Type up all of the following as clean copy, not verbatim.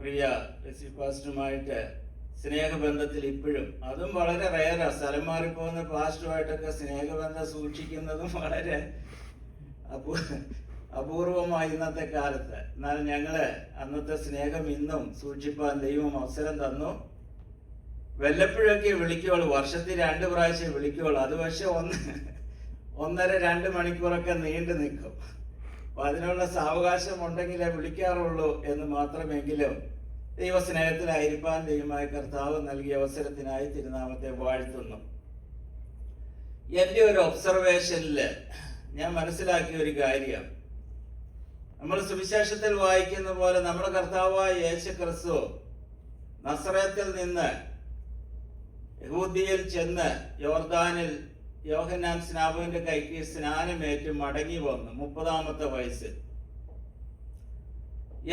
പ്രിയ പാസ്റ്ററുമായിട്ട് സ്നേഹബന്ധത്തിൽ ഇപ്പോഴും, അതും വളരെ റയറാ. സ്ഥലം മാറിപ്പോകുന്ന പാസ്റ്ററുമായിട്ടൊക്കെ സ്നേഹബന്ധം സൂക്ഷിക്കുന്നതും വളരെ അപൂർവമായി ഇന്നത്തെ കാലത്ത്. എന്നാൽ ഞങ്ങള് അന്നത്തെ സ്നേഹം ഇന്നും സൂക്ഷിപ്പാൻ ദൈവം അവസരം തന്നു. വല്ലപ്പോഴൊക്കെ വിളിക്കുള്ളൂ, വർഷത്തിൽ 2 പ്രാവശ്യം വിളിക്കുള്ളൂ. അത് പക്ഷെ 1.5-2 മണിക്കൂറൊക്കെ നീണ്ടു നിൽക്കും. അപ്പൊ അതിനുള്ള സാവകാശം ഉണ്ടെങ്കിലേ വിളിക്കാറുള്ളൂ എന്ന് മാത്രമെങ്കിലും ദൈവസ്നേഹത്തിലായിരിക്കാൻ ദൈവമായ കർത്താവ് നൽകിയ അവസരത്തിനായി തിരുനാമത്തെ വാഴ്ത്തുന്നു. എൻ്റെ ഒരു ഒബ്സർവേഷനില് ഞാൻ മനസ്സിലാക്കിയ ഒരു കാര്യം, നമ്മൾ സുവിശേഷത്തിൽ വായിക്കുന്ന പോലെ നമ്മുടെ കർത്താവായ യേശു ക്രിസ്തു നസറേത്തിൽ നിന്ന് യഹൂദിയിൽ ചെന്ന് യോർദാനിൽ യോഹന്നാൻ സ്നാപകന്റെ കൈക്ക് സ്നാനമേറ്റ് മടങ്ങി വന്നു 30-ാമത്തെ വയസ്സിൽ.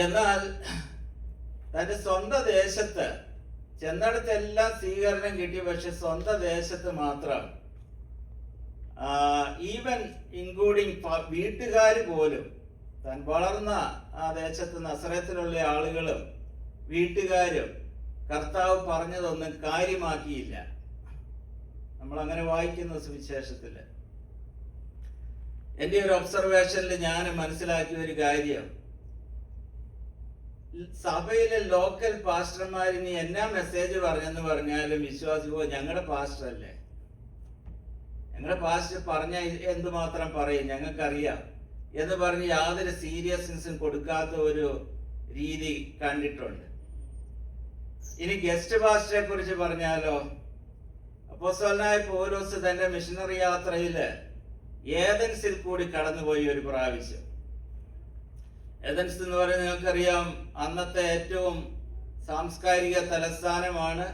എന്നാൽ തന്റെ സ്വന്തം ദേശത്ത് ചെന്നിടത്തെല്ലാം സ്വീകരണം കിട്ടി. പക്ഷെ സ്വന്തം ദേശത്ത് മാത്രം, ഈവൻ ഇൻക്ലൂഡിങ് വീട്ടുകാർ പോലും, താൻ വളർന്ന ആ ദേശത്ത് നസറേത്തിലുള്ള ആളുകളും വീട്ടുകാരും കർത്താവ് പറഞ്ഞതൊന്നും കാര്യമാക്കിയില്ല. നമ്മൾ അങ്ങനെ വായിക്കുന്ന സുവിശേഷത്തില് എൻ്റെ ഒരു ഒബ്സർവേഷനിൽ ഞാൻ മനസ്സിലാക്കിയ ഒരു കാര്യം, സഭയിലെ ലോക്കൽ പാസ്റ്റർമാരിനി എന്നാ മെസ്സേജ് പറഞ്ഞെന്ന് പറഞ്ഞാലും വിശ്വാസിക്കോ ഞങ്ങളുടെ പാസ്റ്റർ അല്ലേ, ഞങ്ങളുടെ പാസ്റ്റർ പറഞ്ഞ എന്തുമാത്രം പറയും ഞങ്ങൾക്കറിയാം എന്ന് പറഞ്ഞ് യാതൊരു സീരിയസ്നെസ്സും കൊടുക്കാത്ത ഒരു രീതി കണ്ടിട്ടുണ്ട്. ഇനി ഗസ്റ്റ് പാസ്റ്ററെ കുറിച്ച് പറഞ്ഞാലോ, അപ്പോസ്തലനായ പൗലോസ് തന്റെ മിഷണറി യാത്രയില് ഏതൻസിൽ കൂടി കടന്നുപോയി ഒരു പ്രാവശ്യം. ഏതൻസ് എന്ന് പറയുന്നത് നിങ്ങൾക്കറിയാം, അന്നത്തെ ഏറ്റവും സാംസ്കാരിക തലസ്ഥാനമാണ്.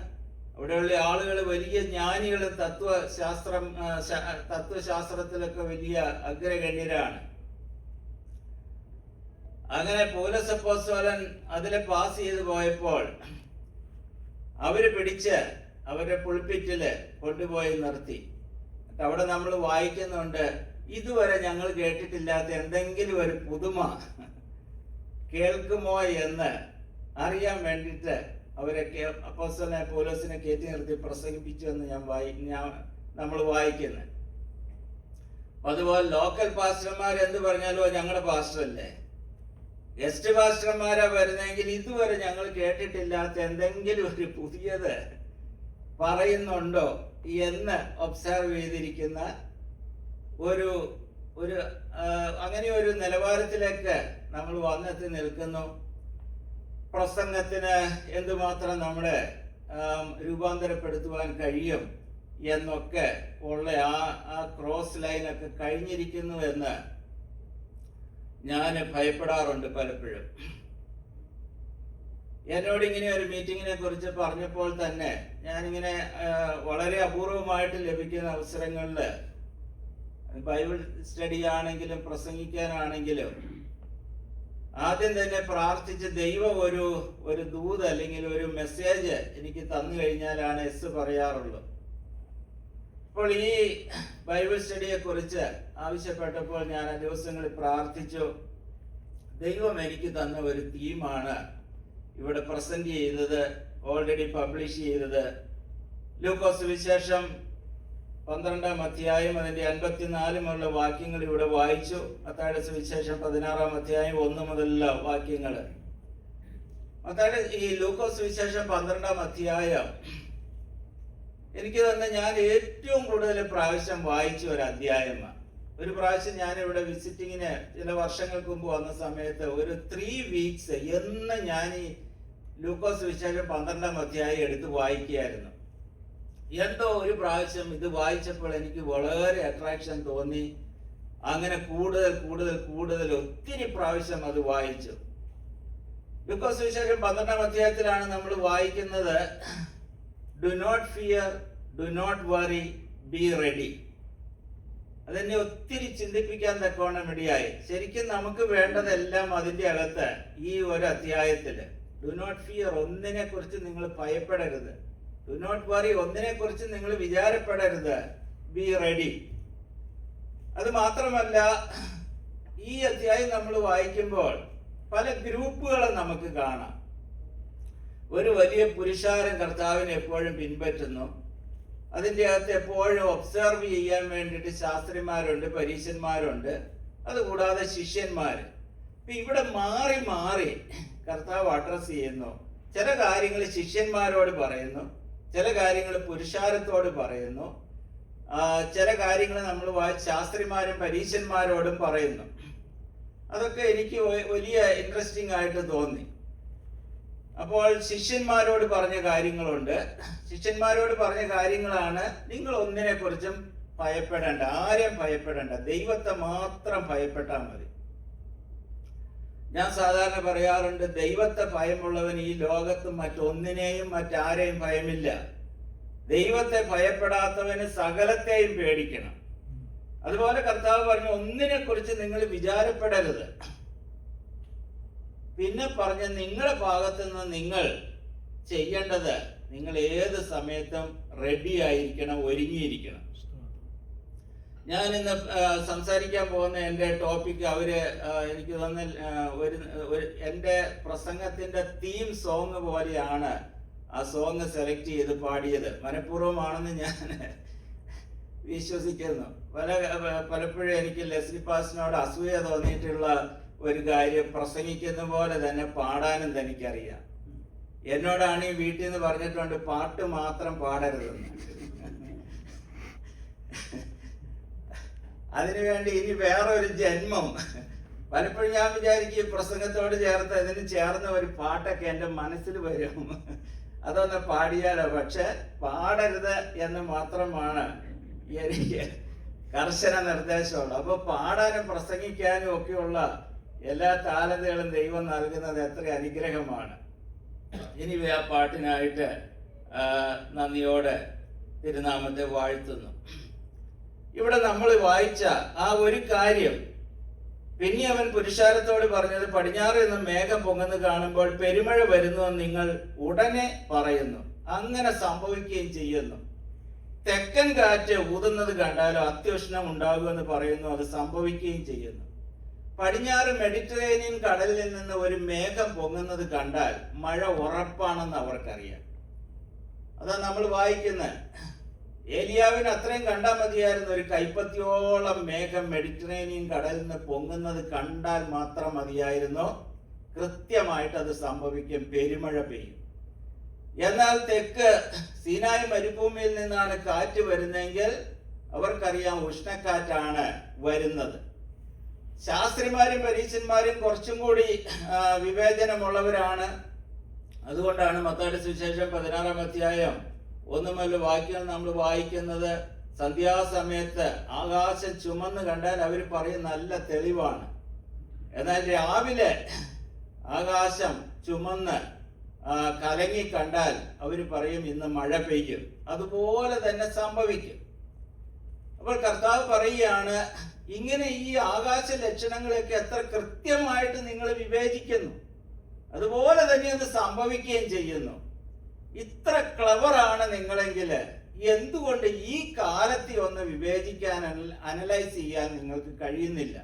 അവിടെയുള്ള ആളുകൾ വലിയ ജ്ഞാനികളും തത്വശാസ്ത്രത്തിലൊക്കെ വലിയ അഗ്രഗണ്യരാണ്. അങ്ങനെ പൗലോസ് അപ്പോസ്തലൻ അതിലെ പാസ് ചെയ്ത് പോയപ്പോൾ അവര് പിടിച്ച് അവരുടെ പുൾപിറ്റില് കൊണ്ടുപോയി നിർത്തി. അവിടെ നമ്മൾ വായിക്കുന്നുണ്ട്, ഇതുവരെ ഞങ്ങൾ കേട്ടിട്ടില്ലാത്ത എന്തെങ്കിലും ഒരു പുതുമ കേൾക്കുമോ എന്ന് അറിയാൻ വേണ്ടിയിട്ട് അവരെ അപ്പോസ്തലനായ പൗലോസിനെ കയറ്റി നിർത്തി പ്രസംഗിപ്പിച്ചു എന്ന് നമ്മൾ വായിക്കുന്നത്. അതുപോലെ ലോക്കൽ പാസ്റ്റർമാർ എന്ത് പറഞ്ഞാലോ ഞങ്ങളുടെ പാസ്റ്റർ അല്ലേ, ഗസ്റ്റ് പാസ്റ്റർമാരാ വരുന്നെങ്കിൽ ഇതുവരെ ഞങ്ങൾ കേട്ടിട്ടില്ലാത്ത എന്തെങ്കിലും ഒരു പുതിയത് പറയുന്നുണ്ടോ എന്ന് ഒബ്സർവ് ചെയ്തിരിക്കുന്ന ഒരു അങ്ങനെ ഒരു നിലവാരത്തിലേക്ക് നമ്മൾ വന്നെത്തി നിൽക്കുന്നു. പ്രസംഗത്തിന് എന്തുമാത്രം നമ്മളെ രൂപാന്തരപ്പെടുത്തുവാൻ കഴിയും എന്നൊക്കെ ഉള്ള ആ ക്രോസ് ലൈനൊക്കെ കഴിഞ്ഞിരിക്കുന്നു എന്ന് ഞാൻ ഭയപ്പെടാറുണ്ട് പലപ്പോഴും. എന്നോട് ഇങ്ങനെ ഒരു മീറ്റിങ്ങിനെ കുറിച്ച് പറഞ്ഞപ്പോൾ തന്നെ ഞാനിങ്ങനെ വളരെ അപൂർവമായിട്ട് ലഭിക്കുന്ന അവസരങ്ങളിൽ ബൈബിൾ സ്റ്റഡി ആണെങ്കിലും പ്രസംഗിക്കാനാണെങ്കിലും ആദ്യം തന്നെ പ്രാർത്ഥിച്ച് ദൈവം ഒരു ദൂത് അല്ലെങ്കിൽ ഒരു മെസ്സേജ് എനിക്ക് തന്നു കഴിഞ്ഞാലാണ് എസ് പറയാറുള്ളൂ. അപ്പോൾ ഈ ബൈബിൾ സ്റ്റഡിയെ കുറിച്ച് ആവശ്യപ്പെട്ടപ്പോൾ ഞാൻ ആ ദിവസങ്ങളിൽ പ്രാർത്ഥിച്ചു. ദൈവം എനിക്ക് തന്ന ഒരു തീമാണ് ഇവിടെ പ്രസന്റ് ചെയ്തത്, ഓൾറെഡി പബ്ലിഷ് ചെയ്തത്. ലൂക്കോസ് സുവിശേഷം 12-ാം അധ്യായം അതിന്റെ 54 വാക്യങ്ങൾ ഇവിടെ വായിച്ചു. മത്തായിയുടെ സുവിശേഷം 16-ാം അധ്യായം 1 മുതലുള്ള വാക്യങ്ങൾ. മത്തായിയുടെ ഈ ലൂക്കോസ് സുവിശേഷം 12-ാം അധ്യായം എനിക്ക് തന്നെ ഞാൻ ഏറ്റവും കൂടുതൽ പ്രാവശ്യം വായിച്ച ഒരു അധ്യായമാണ്. ഒരു പ്രാവശ്യം ഞാൻ ഇവിടെ വിസിറ്റിങ്ങിന് ചില വർഷങ്ങൾക്ക് മുമ്പ് വന്ന സമയത്ത് ഒരു 3 വീക്സ് എന്ന് ഞാൻ ഈ ലൂക്കോസ് സുവിശേഷം 12-ാം അധ്യായം എടുത്ത് വായിക്കുകയായിരുന്നു. എന്തോ ഒരു പ്രാവശ്യം ഇത് വായിച്ചപ്പോൾ എനിക്ക് വളരെ അട്രാക്ഷൻ തോന്നി. അങ്ങനെ കൂടുതൽ ഒത്തിരി പ്രാവശ്യം അത് വായിച്ചു. ലൂക്കോസ് സുവിശേഷം 12-ാം അധ്യായത്തിലാണ് നമ്മൾ വായിക്കുന്നത്, do not fear, do not worry, be ready. അതെന്നെ ഒത്തിരി ചിന്തിപ്പിക്കാൻ തക്കവണ്ണം ഇടയായി. ശരിക്കും നമുക്ക് വേണ്ടതെല്ലാം അതിൻ്റെ അകത്ത് ഈ ഒരു അധ്യായത്തില്. ഡു നോട്ട് ഫിയർ, ഒന്നിനെ കുറിച്ച് നിങ്ങൾ ഭയപ്പെടരുത്. ഡു നോട്ട് വറി, ഒന്നിനെ കുറിച്ച് നിങ്ങൾ വിചാരപ്പെടരുത്. Be ready. അത് മാത്രമല്ല, ഈ അധ്യായം നമ്മൾ വായിക്കുമ്പോൾ പല ഗ്രൂപ്പുകളും നമുക്ക് കാണാം. ഒരു വലിയ പുരുഷാരം കർത്താവിനെ എപ്പോഴും പിൻപറ്റുന്നു. അതിൻ്റെ അകത്ത് എപ്പോഴും ഒബ്സർവ് ചെയ്യാൻ വേണ്ടിയിട്ട് ശാസ്ത്രിമാരുണ്ട്, പരീശന്മാരുണ്ട്, അതുകൂടാതെ ശിഷ്യന്മാർ. ഇവിടെ മാറി മാറി കർത്താവ് അഡ്രസ് ചെയ്യുന്നു. ചില കാര്യങ്ങൾ ശിഷ്യന്മാരോട് പറയുന്നു, ചില കാര്യങ്ങൾ പുരുഷാരത്തോട് പറയുന്നു, ചില കാര്യങ്ങൾ നമ്മൾ ശാസ്ത്രിമാരും പരീശന്മാരോടും പറയുന്നു. അതൊക്കെ എനിക്ക് വലിയ ഇൻട്രസ്റ്റിംഗ് ആയിട്ട് തോന്നി. അപ്പോൾ ശിഷ്യന്മാരോട് പറഞ്ഞ കാര്യങ്ങളുണ്ട്. ശിഷ്യന്മാരോട് പറഞ്ഞ കാര്യങ്ങളാണ്, നിങ്ങൾ ഒന്നിനെ കുറിച്ചും ഭയപ്പെടേണ്ട, ആരെയും ഭയപ്പെടേണ്ട, ദൈവത്തെ മാത്രം ഭയപ്പെട്ടാൽ മതി. ഞാൻ സാധാരണ പറയാറുണ്ട്, ദൈവത്തെ ഭയമുള്ളവൻ ഈ ലോകത്ത് മറ്റൊന്നിനെയും മറ്റാരെയും ഭയമില്ല. ദൈവത്തെ ഭയപ്പെടാത്തവന് സകലത്തെയും പേടിക്കണം. അതുപോലെ കർത്താവ് പറഞ്ഞു, ഒന്നിനെ കുറിച്ച് നിങ്ങൾ വിചാരപ്പെടരുത്. പിന്നെ പറഞ്ഞ, നിങ്ങളുടെ ഭാഗത്തു നിന്ന് നിങ്ങൾ ചെയ്യേണ്ടത്, നിങ്ങൾ ഏത് സമയത്തും റെഡി ആയിരിക്കണം, ഒരുങ്ങിയിരിക്കണം. ഞാൻ ഇന്ന് സംസാരിക്കാൻ പോകുന്ന എൻ്റെ ടോപ്പിക്ക് എനിക്ക് തോന്നുന്ന എൻ്റെ പ്രസംഗത്തിൻ്റെ തീം സോങ് പോലെയാണ് ആ സോങ് സെലക്ട് ചെയ്ത് പാടിയത്. മനഃപൂർവ്വമാണെന്ന് ഞാൻ വിശ്വസിക്കുന്നു. പലപ്പോഴും എനിക്ക് ലെസ്ലി പാസ്റ്ററിനോട് അസൂയ തോന്നിയിട്ടുള്ള ഒരു കാര്യം, പ്രസംഗിക്കുന്ന പോലെ തന്നെ പാടാനും തനിക്കറിയാം. എന്നോടാണ് ഈ വീട്ടിൽ നിന്ന് പറഞ്ഞിട്ടുണ്ട്, പാട്ട് മാത്രം പാടരുതെന്ന്. അതിനുവേണ്ടി ഇനി വേറൊരു ജന്മം. പലപ്പോഴും ഞാൻ വിചാരിക്കും പ്രസംഗത്തോട് ചേർത്ത് ഇതിന് ചേർന്ന ഒരു പാട്ടൊക്കെ എൻ്റെ മനസ്സിൽ വരും, അതൊന്ന് പാടിയാലോ. പക്ഷെ പാടരുത് എന്ന് മാത്രമാണ് എനിക്ക് കർശന നിർദ്ദേശമുള്ളൂ. അപ്പൊ പാടാനും പ്രസംഗിക്കാനും ഒക്കെയുള്ള എല്ലാ താലന്തുകളും ദൈവം നൽകുന്നത് എത്ര അനുഗ്രഹമാണ്. ഇനി ആ പാട്ടിനായിട്ട് നന്ദിയോടെ തിരുനാമത്തെ വാഴ്ത്തുന്നു. ഇവിടെ നമ്മൾ വായിച്ച ആ ഒരു കാര്യം, പിന്നെ അവൻ പുരുഷാരത്തോട് പറഞ്ഞത്, പടിഞ്ഞാറ് നിന്ന് മേഘം പൊങ്ങുന്നു കാണുമ്പോൾ പെരുമഴ വരുന്നുവെന്ന് നിങ്ങൾ ഉടനെ പറയുന്നു. അങ്ങനെ സംഭവിക്കുകയും ചെയ്യുന്നു. തെക്കൻ കാറ്റ് ഊതുന്നത് കണ്ടാലോ അത്യുഷ്ണം ഉണ്ടാകുമെന്ന് പറയുന്നു, അത് സംഭവിക്കുകയും ചെയ്യുന്നു. പടിഞ്ഞാറ് മെഡിറ്ററേനിയൻ കടലിൽ നിന്ന് ഒരു മേഘം പൊങ്ങുന്നത് കണ്ടാൽ മഴ ഉറപ്പാണെന്ന് അവർക്കറിയാം. അതാ നമ്മൾ വായിക്കുന്നത്. ഏലിയാവിന് അത്രയും കണ്ടാൽ മതിയായിരുന്നു. ഒരു കൈപ്പത്തിയോളം മേഘം മെഡിറ്ററേനിയൻ കടലിൽ നിന്ന് പൊങ്ങുന്നത് കണ്ടാൽ മാത്രം മതിയായിരുന്നു. കൃത്യമായിട്ട് അത് സംഭവിക്കും, പെരുമഴ പെയ്യും. എന്നാൽ തെക്ക് സീനായി മരുഭൂമിയിൽ നിന്നാണ് കാറ്റ് വരുന്നതെങ്കിൽ അവർക്കറിയാം ഉഷ്ണക്കാറ്റാണ് വരുന്നത്. ശാസ്ത്രിമാരും പരീശന്മാരും കുറച്ചും കൂടി വിവേചനമുള്ളവരാണ്. അതുകൊണ്ടാണ് മത്തായിയുടെ സുവിശേഷം 16-ാം അധ്യായം 1 മുതൽ വാക്യം നമ്മൾ വായിക്കുന്നത്. സന്ധ്യാസമയത്ത് ആകാശം ചുമന്ന് കണ്ടാൽ അവർ പറയും നല്ല തെളിവാണ്. എന്നാൽ രാവിലെ ആകാശം ചുമന്ന് കലങ്ങി കണ്ടാൽ അവർ പറയും ഇന്ന് മഴ പെയ്യും. അതുപോലെ തന്നെ സംഭവിക്കും. അപ്പോൾ കർത്താവ് പറയുകയാണ്, ഇങ്ങനെ ഈ ആകാശ ലക്ഷണങ്ങളൊക്കെ എത്ര കൃത്യമായിട്ട് നിങ്ങൾ വിവേചിക്കുന്നു, അതുപോലെ തന്നെ അത് സംഭവിക്കുകയും ചെയ്യുന്നു. ഇത്ര ക്ലവറാണ് നിങ്ങളെങ്കിൽ എന്തുകൊണ്ട് ഈ കാലത്തെ ഒന്ന് വിവേചിക്കാൻ, അനലൈസ് ചെയ്യാൻ നിങ്ങൾക്ക് കഴിയുന്നില്ല?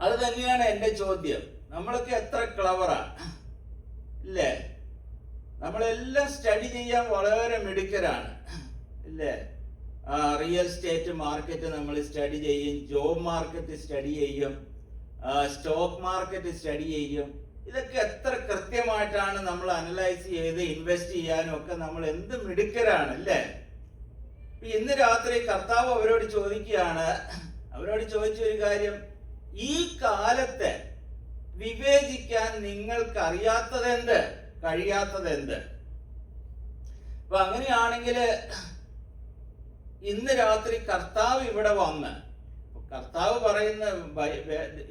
അത് തന്നെയാണ് എൻ്റെ ചോദ്യം. നമ്മളൊക്കെ എത്ര ക്ലവറാണ് ഇല്ലേ? നമ്മളെല്ലാം സ്റ്റഡി ചെയ്യാൻ വളരെ മിടുക്കരാണ് ഇല്ലേ? റിയൽ എസ്റ്റേറ്റ് മാർക്കറ്റ് നമ്മൾ സ്റ്റഡി ചെയ്യും, ജോബ് മാർക്കറ്റ് സ്റ്റഡി ചെയ്യും, സ്റ്റോക്ക് മാർക്കറ്റ് സ്റ്റഡി ചെയ്യും. ഇതൊക്കെ എത്ര കൃത്യമായിട്ടാണ് നമ്മൾ അനലൈസ് ചെയ്ത് ഇൻവെസ്റ്റ് ചെയ്യാനും ഒക്കെ നമ്മൾ എന്ത് മിടുക്കരാണ് അല്ലേ? ഇന്ന് രാത്രി കർത്താവ് അവരോട് ചോദിക്കുകയാണ്, അവരോട് ചോദിച്ചൊരു കാര്യം, ഈ കാലത്തെ വിവേചിക്കാൻ നിങ്ങൾക്ക് അറിയാത്തതെന്ത്, കഴിയാത്തതെന്ത്? അപ്പൊ അങ്ങനെയാണെങ്കിൽ ഇന്ന് രാത്രി കർത്താവ് ഇവിടെ വന്ന്,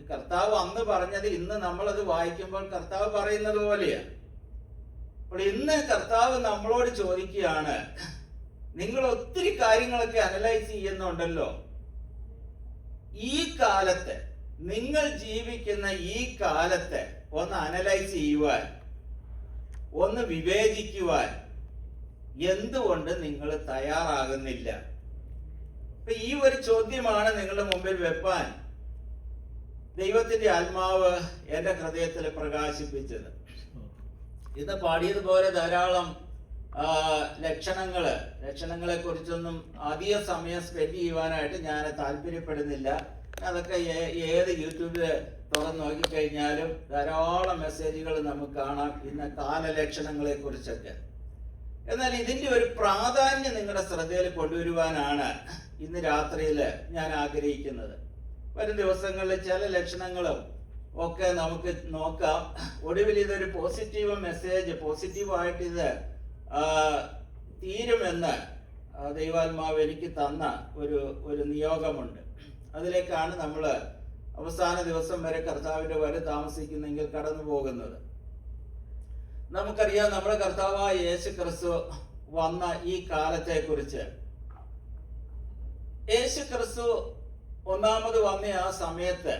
കർത്താവ് അന്ന് പറഞ്ഞത് ഇന്ന് നമ്മളത് വായിക്കുമ്പോൾ കർത്താവ് പറയുന്നത് പോലെയാണ്. അപ്പോൾ ഇന്ന് കർത്താവ് നമ്മളോട് ചോദിക്കുകയാണ്, നിങ്ങൾ ഒത്തിരി കാര്യങ്ങളൊക്കെ അനലൈസ് ചെയ്യുന്നുണ്ടല്ലോ, ഈ കാലത്തെ, നിങ്ങൾ ജീവിക്കുന്ന ഈ കാലത്തെ ഒന്ന് അനലൈസ് ചെയ്യുവാൻ, ഒന്ന് വിവേചിക്കുവാൻ എന്തുകൊണ്ട് നിങ്ങൾ തയ്യാറാകുന്നില്ല? അപ്പൊ ഈ ഒരു ചോദ്യമാണ് നിങ്ങളുടെ മുമ്പിൽ വെപ്പാൻ ദൈവത്തിന്റെ ആത്മാവ് എന്റെ ഹൃദയത്തിൽ പ്രകാശിപ്പിച്ചത്. ഇന്ന് പാടിയതുപോലെ ധാരാളം ലക്ഷണങ്ങളെ കുറിച്ചൊന്നും അധിക സമയം സ്പെൻഡ് ചെയ്യുവാനായിട്ട് ഞാൻ താല്പര്യപ്പെടുന്നില്ല. അതൊക്കെ ഏത് യൂട്യൂബിൽ തുറന്ന് നോക്കിക്കഴിഞ്ഞാലും ധാരാളം മെസ്സേജുകൾ നമുക്ക് കാണാം ഇന്ന് കാലലക്ഷണങ്ങളെ കുറിച്ചൊക്കെ. എന്നാൽ ഇതിന്റെ ഒരു പ്രാധാന്യം നിങ്ങളുടെ ശ്രദ്ധയിൽ കൊണ്ടുവരുവാനാണ് ഇന്ന് രാത്രിയിൽ ഞാൻ ആഗ്രഹിക്കുന്നത്. വരും ദിവസങ്ങളിൽ ചില ലക്ഷണങ്ങളും ഒക്കെ നമുക്ക് നോക്കാം. ഒടുവിൽ ഇതൊരു പോസിറ്റീവ് മെസ്സേജ്, പോസിറ്റീവായിട്ട് ഇത് തീരുമെന്ന് ദൈവാത്മാവ് എനിക്ക് തന്ന ഒരു നിയോഗമുണ്ട്. അതിലേക്കാണ് നമ്മൾ അവസാന ദിവസം വരെ കർത്താവിന്റെ വരെ താമസിക്കുന്നെങ്കിൽ കടന്നു പോകുന്നത്. നമുക്കറിയാം, നമ്മുടെ കർത്താവായ യേശു ക്രിസ്തു വന്ന ഈ കാലത്തെ കുറിച്ച്. യേശു ക്രിസ്തു ഒന്നാമത് വന്ന ആ സമയത്ത്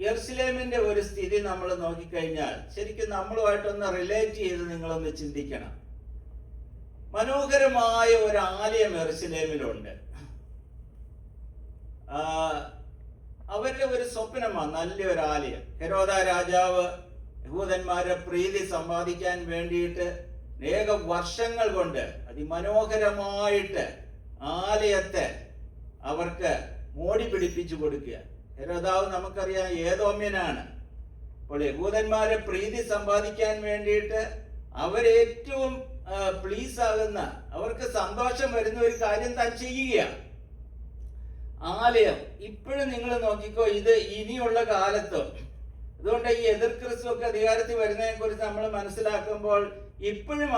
യെരുശലേമിന്റെ ഒരു സ്ഥിതി നമ്മൾ നോക്കിക്കഴിഞ്ഞാൽ ശരിക്കും നമ്മളുമായിട്ടൊന്ന് റിലേറ്റ് ചെയ്ത് നിങ്ങളൊന്ന് ചിന്തിക്കണം. മനോഹരമായ ഒരു ആലയം യെരുശലേമിലുണ്ട്. അവരുടെ ഒരു സ്വപ്നമാണ് നല്ലൊരു ആലയം. ഹെരോദ രാജാവ് യഹൂദന്മാരെ പ്രീതി സമ്പാദിക്കാൻ വേണ്ടിയിട്ട് അനേക വർഷങ്ങൾ കൊണ്ട് അതിമനോഹരമായിട്ട് ആലയത്തെ അവർക്ക് മോടി പിടിപ്പിച്ചു കൊടുക്കുക. ഹെരോദാവ് നമുക്കറിയാം ഏദോമ്യനാണ്. അപ്പോൾ യഹൂദന്മാരെ പ്രീതി സമ്പാദിക്കാൻ വേണ്ടിയിട്ട് അവരേറ്റവും പ്ലീസ് ആകുന്ന, അവർക്ക് സന്തോഷം വരുന്ന ഒരു കാര്യം താൻ ചെയ്യുക. ആലയം ഇപ്പോഴും നിങ്ങൾ നോക്കിക്കോ, ഇത് ഇനിയുള്ള കാലത്തും. അതുകൊണ്ട് ഈ എതിർ ക്രിസ്തു ഒക്കെ അധികാരത്തിൽ വരുന്നതിനെ കുറിച്ച് നമ്മൾ മനസ്സിലാക്കുമ്പോൾ ഇപ്പോഴും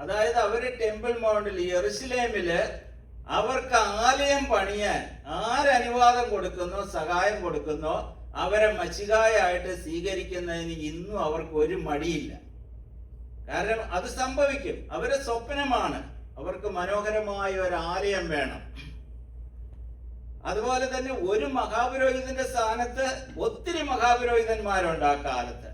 അതായത് അവര് ടെമ്പിൾ മൗണ്ടിൽ യെരുശലേമില് അവർക്ക് ആലയം പണിയാൻ ആരനുവാദം കൊടുക്കുന്നോ, സഹായം കൊടുക്കുന്നോ, അവരെ മച്ചികായായിട്ട് സ്വീകരിക്കുന്നതിന് ഇന്നും അവർക്ക് ഒരു മടിയില്ല. കാരണം അത് സംഭവിക്കും. അവരെ സ്വപ്നമാണ്, അവർക്ക് മനോഹരമായ ഒരു ആലയം വേണം. അതുപോലെ തന്നെ ഒരു മഹാപുരോഹിതന്റെ സ്ഥാനത്ത് ഒത്തിരി മഹാപുരോഹിതന്മാരുണ്ട് ആ കാലത്ത്.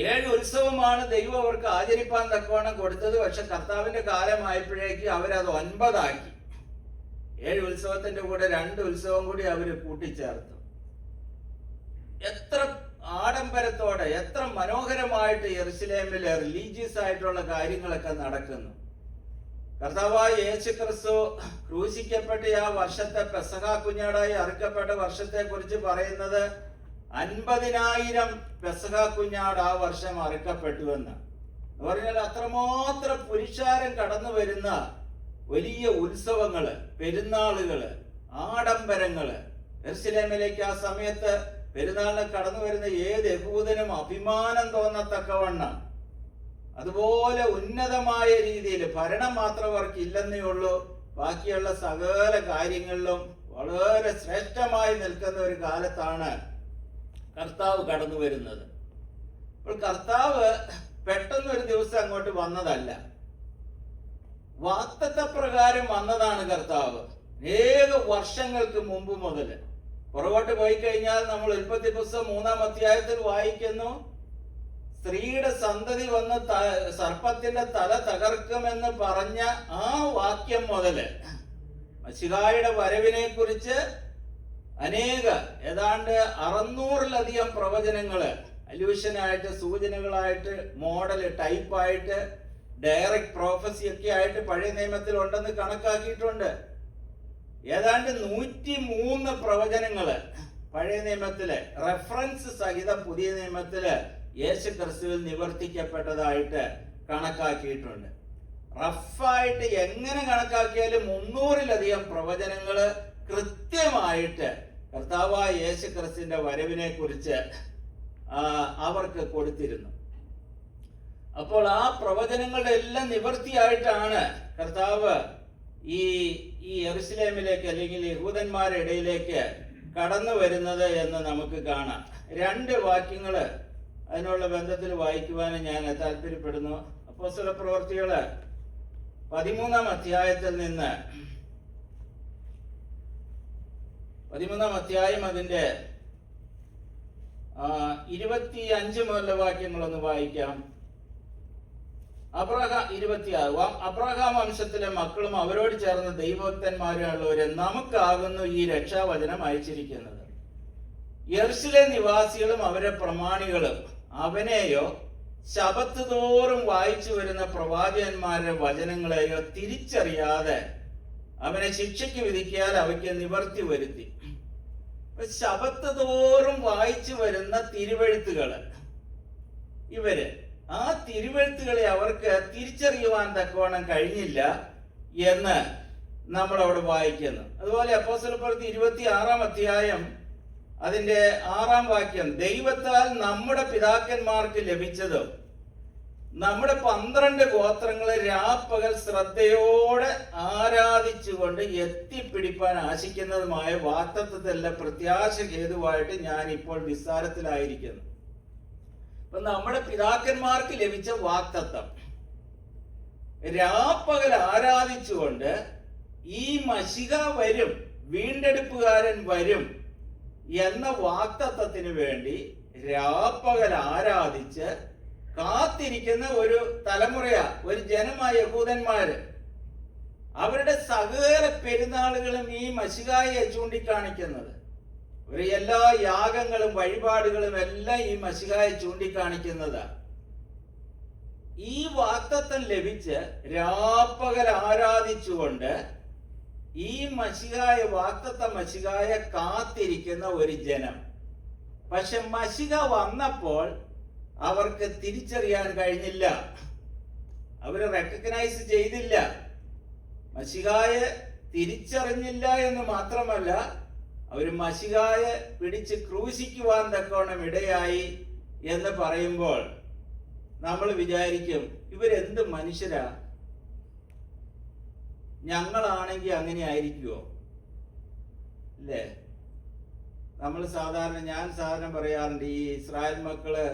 7 ഉത്സവമാണ് ദൈവം അവർക്ക് ആചരിപ്പാൻ തക്കവണ്ണം കൊടുത്തത്. പക്ഷെ കർത്താവിന്റെ കാലമായപ്പോഴേക്ക് അവരത് 9 ആക്കി. 7 ഉത്സവത്തിന്റെ കൂടെ 2 ഉത്സവം കൂടി അവര് കൂട്ടിച്ചേർത്തു. എത്ര ആഡംബരത്തോടെ, എത്ര മനോഹരമായിട്ട് യെരുശലേമിലെ റിലീജിയസ് ആയിട്ടുള്ള കാര്യങ്ങളൊക്കെ നടക്കുന്നു. കർത്താവായ യേശു ക്രിസ്തു ക്രൂശിക്കപ്പെട്ട ആ വർഷത്തെ, പെസഹ കുഞ്ഞാടായി അറുക്കപ്പെട്ട വർഷത്തെ കുറിച്ച് പറയുന്നത് 50,000 പെസഹ കുഞ്ഞാട് ആ വർഷം അറുക്കപ്പെട്ടുവെന്ന് പറഞ്ഞാൽ അത്രമാത്രം പുരുഷാരം കടന്നു വരുന്ന വലിയ ഉത്സവങ്ങള്, പെരുന്നാളുകള്, ആഡംബരങ്ങള്. യെരുശലേമിലേക്ക് ആ സമയത്ത് പെരുന്നാളിന് കടന്നു വരുന്ന ഏത് യഹൂദനും അഭിമാനം തോന്നത്തക്കവണ്ണം അതുപോലെ ഉന്നതമായ രീതിയിൽ ഭരണം മാത്രം അവർക്ക് ഇല്ലെന്നേ ഉള്ളൂ, ബാക്കിയുള്ള സകല കാര്യങ്ങളിലും വളരെ ശ്രേഷ്ഠമായി നിൽക്കുന്ന ഒരു കാലത്താണ് കർത്താവ് കടന്നു വരുന്നത്. അപ്പോൾ കർത്താവ് പെട്ടെന്ന് ഒരു ദിവസം അങ്ങോട്ട് വന്നതല്ല, വാഗ്ദത്തപ്രകാരം വന്നതാണ് കർത്താവ്. അനേക വർഷങ്ങൾക്ക് മുമ്പ് മുതൽ പുറകോട്ട് പോയി കഴിഞ്ഞാൽ നമ്മൾ ഉൽപ്പത്തി പുസ്തകം 3-ാം അധ്യായത്തിൽ വായിക്കുന്നു, സ്ത്രീയുടെ സന്തതി വന്ന് സർപ്പത്തിന്റെ തല തകർക്കുമെന്ന് പറഞ്ഞ ആ വാക്യം മുതല് മശിഹായുടെ വരവിനെ കുറിച്ച് ഏതാണ്ട് 600-ലധികം പ്രവചനങ്ങള് അല്യൂഷനായിട്ട്, സൂചനകളായിട്ട്, മോഡല്, ടൈപ്പായിട്ട്, ഡയറക്റ്റ് പ്രോഫസി ഒക്കെ ആയിട്ട് പഴയ നിയമത്തിൽ ഉണ്ടെന്ന് കണക്കാക്കിയിട്ടുണ്ട്. ഏതാണ്ട് 103 പ്രവചനങ്ങള് പഴയ നിയമത്തില് റെഫറൻസ് സഹിതം പുതിയ നിയമത്തില് യേശു ക്രിസ്തുവിൽ നിവർത്തിക്കപ്പെട്ടതായിട്ട് കണക്കാക്കിയിട്ടുണ്ട്. റഫായിട്ട് എങ്ങനെ കണക്കാക്കിയാലും 300-ലധികം പ്രവചനങ്ങള് കൃത്യമായിട്ട് കർത്താവായ യേശു ക്രിസ്തുവിന്റെ വരവിനെ കുറിച്ച് അവർക്ക് കൊടുത്തിരുന്നു. അപ്പോൾ ആ പ്രവചനങ്ങളുടെ എല്ലാം നിവൃത്തിയായിട്ടാണ് കർത്താവ് ഈ യെരുശലേമിലേക്ക് അല്ലെങ്കിൽ യഹൂദന്മാരുടെ ഇടയിലേക്ക് കടന്നു വരുന്നത് എന്ന് നമുക്ക് കാണാം. 2 വാക്യങ്ങള് അതിനുള്ള ബന്ധത്തിൽ വായിക്കുവാനും ഞാൻ താല്പര്യപ്പെടുന്നു. അപ്പോസ്തല പ്രവൃത്തികള് 13-ാം അധ്യായത്തിൽ നിന്ന് 13-ാം അധ്യായം അതിന്റെ 25 മുതലുള്ള വാക്യങ്ങളൊന്ന് വായിക്കാം. 26 അബ്രഹാം വംശത്തിലെ മക്കളും അവരോട് ചേർന്ന് ദൈവഭക്തന്മാരുള്ളവരെ നമുക്കാകുന്നു ഈ രക്ഷാവചനം അയച്ചിരിക്കുന്നത്. യെരുശലേം നിവാസികളും അവരെ പ്രമാണികളും അവനെയോ ശബത്ത് തോറും വായിച്ചു വരുന്ന പ്രവാചകന്മാരുടെ വചനങ്ങളെയോ തിരിച്ചറിയാതെ അവനെ ശിക്ഷയ്ക്ക് വിധിക്കാൽ അവയ്ക്ക് നിവർത്തി വരുത്തി. ശബത്ത് തോറും വായിച്ചു വരുന്ന തിരുവെഴുത്തുകള്, ഇവര് ആ തിരുവെഴുത്തുകളെ അവർക്ക് തിരിച്ചറിയുവാൻ തക്കവണ്ണം കഴിഞ്ഞില്ല എന്ന് നമ്മൾ അവിടെ വായിക്കുന്നു. അതുപോലെ അപ്പോസ്തലപ്രവൃത്തി 26-ാം അധ്യായം അതിന്റെ 6-ാം വാക്യം, ദൈവത്താൽ നമ്മുടെ പിതാക്കന്മാർക്ക് ലഭിച്ചതും നമ്മുടെ 12 ഗോത്രങ്ങളെ രാപ്പകൽ ശ്രദ്ധയോടെ ആരാധിച്ചുകൊണ്ട് എത്തിപ്പിടിപ്പാൻ ആശിക്കുന്നതുമായ വാഗ്ദത്തത്തിലെ പ്രത്യാശ ഹേതുവായിട്ട് ഞാൻ ഇപ്പോൾ വിസ്താരത്തിലായിരിക്കുന്നു. അപ്പൊ നമ്മുടെ പിതാക്കന്മാർക്ക് ലഭിച്ച വാഗ്ദത്തം രാപ്പകൽ ആരാധിച്ചുകൊണ്ട് ഈ മശിഹ വരും, വീണ്ടെടുപ്പുകാരൻ വരും എന്ന വാഗ്ദത്തത്തിന് വേണ്ടി രാപ്പകൽ ആരാധിച്ച് കാത്തിരിക്കുന്ന ഒരു തലമുറയാ, ഒരു ജനമായ യഹൂദന്മാര്. അവരുടെ സകല പെരുന്നാളുകളും ഈ മശിഹായെ ചൂണ്ടിക്കാണിക്കുന്നത്, ഒരു എല്ലാ യാഗങ്ങളും വഴിപാടുകളും എല്ലാം ഈ മശിഹായെ ചൂണ്ടിക്കാണിക്കുന്നതാ. ഈ വാഗ്ദത്തം ലഭിച്ച് രാപ്പകൽ ആരാധിച്ചുകൊണ്ട് ഈ മശിഹായ വാഗ്ദത്ത മശിഹായെ കാത്തിരിക്കുന്ന ഒരു ജനം. പക്ഷെ മശിഹ വന്നപ്പോൾ അവർക്ക് തിരിച്ചറിയാൻ കഴിഞ്ഞില്ല, അവര് റെക്കഗ്നൈസ് ചെയ്തില്ല. മശിഹായെ തിരിച്ചറിഞ്ഞില്ല എന്ന് മാത്രമല്ല, അവര് മശിഹായെ പിടിച്ച് ക്രൂശിക്കുവാൻ തക്കവണ്ണം ഇടയായി എന്ന് പറയുമ്പോൾ നമ്മൾ വിചാരിക്കും, ഇവരെന്ത് മനുഷ്യരാ, ഞങ്ങളാണെങ്കിൽ അങ്ങനെ ആയിരിക്കുമോ? അല്ലേ? ഞാൻ സാധാരണ പറയാറുണ്ട്, ഈ ഇസ്രായേൽ മക്കള്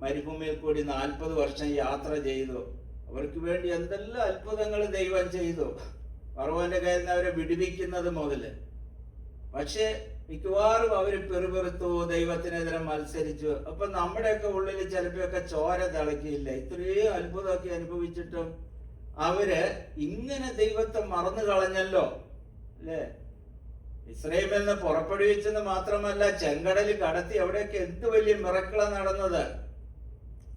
മരുഭൂമിയിൽ കൂടി 40 വർഷം യാത്ര ചെയ്തു. അവർക്ക് വേണ്ടി എന്തെല്ലാം അത്ഭുതങ്ങൾ ദൈവം ചെയ്തു, ഫറവോന്റെ കയ്യിൽ നിന്ന് അവരെ വിടുവിക്കുന്നത് മുതല്. പക്ഷെ മിക്കവാറും അവര് പെറുപെറുത്തു, ദൈവത്തിനെതിരെ മത്സരിച്ചു. അപ്പൊ നമ്മുടെയൊക്കെ ഉള്ളിൽ ചിലപ്പോഴൊക്കെ ചോര തിളക്കിയില്ല. ഇത്രയും അത്ഭുതമൊക്കെ അനുഭവിച്ചിട്ടും അവര് ഇങ്ങനെ ദൈവത്തെ മറന്നു കളഞ്ഞല്ലോ, അല്ലേ? ഇസ്രായേലിൽ നിന്ന് പുറപ്പെടുവിച്ചെന്ന് മാത്രമല്ല, ചെങ്കടൽ കടത്തി. അവിടെയൊക്കെ എന്ത് വലിയ മിറക്കിള നടന്നത്.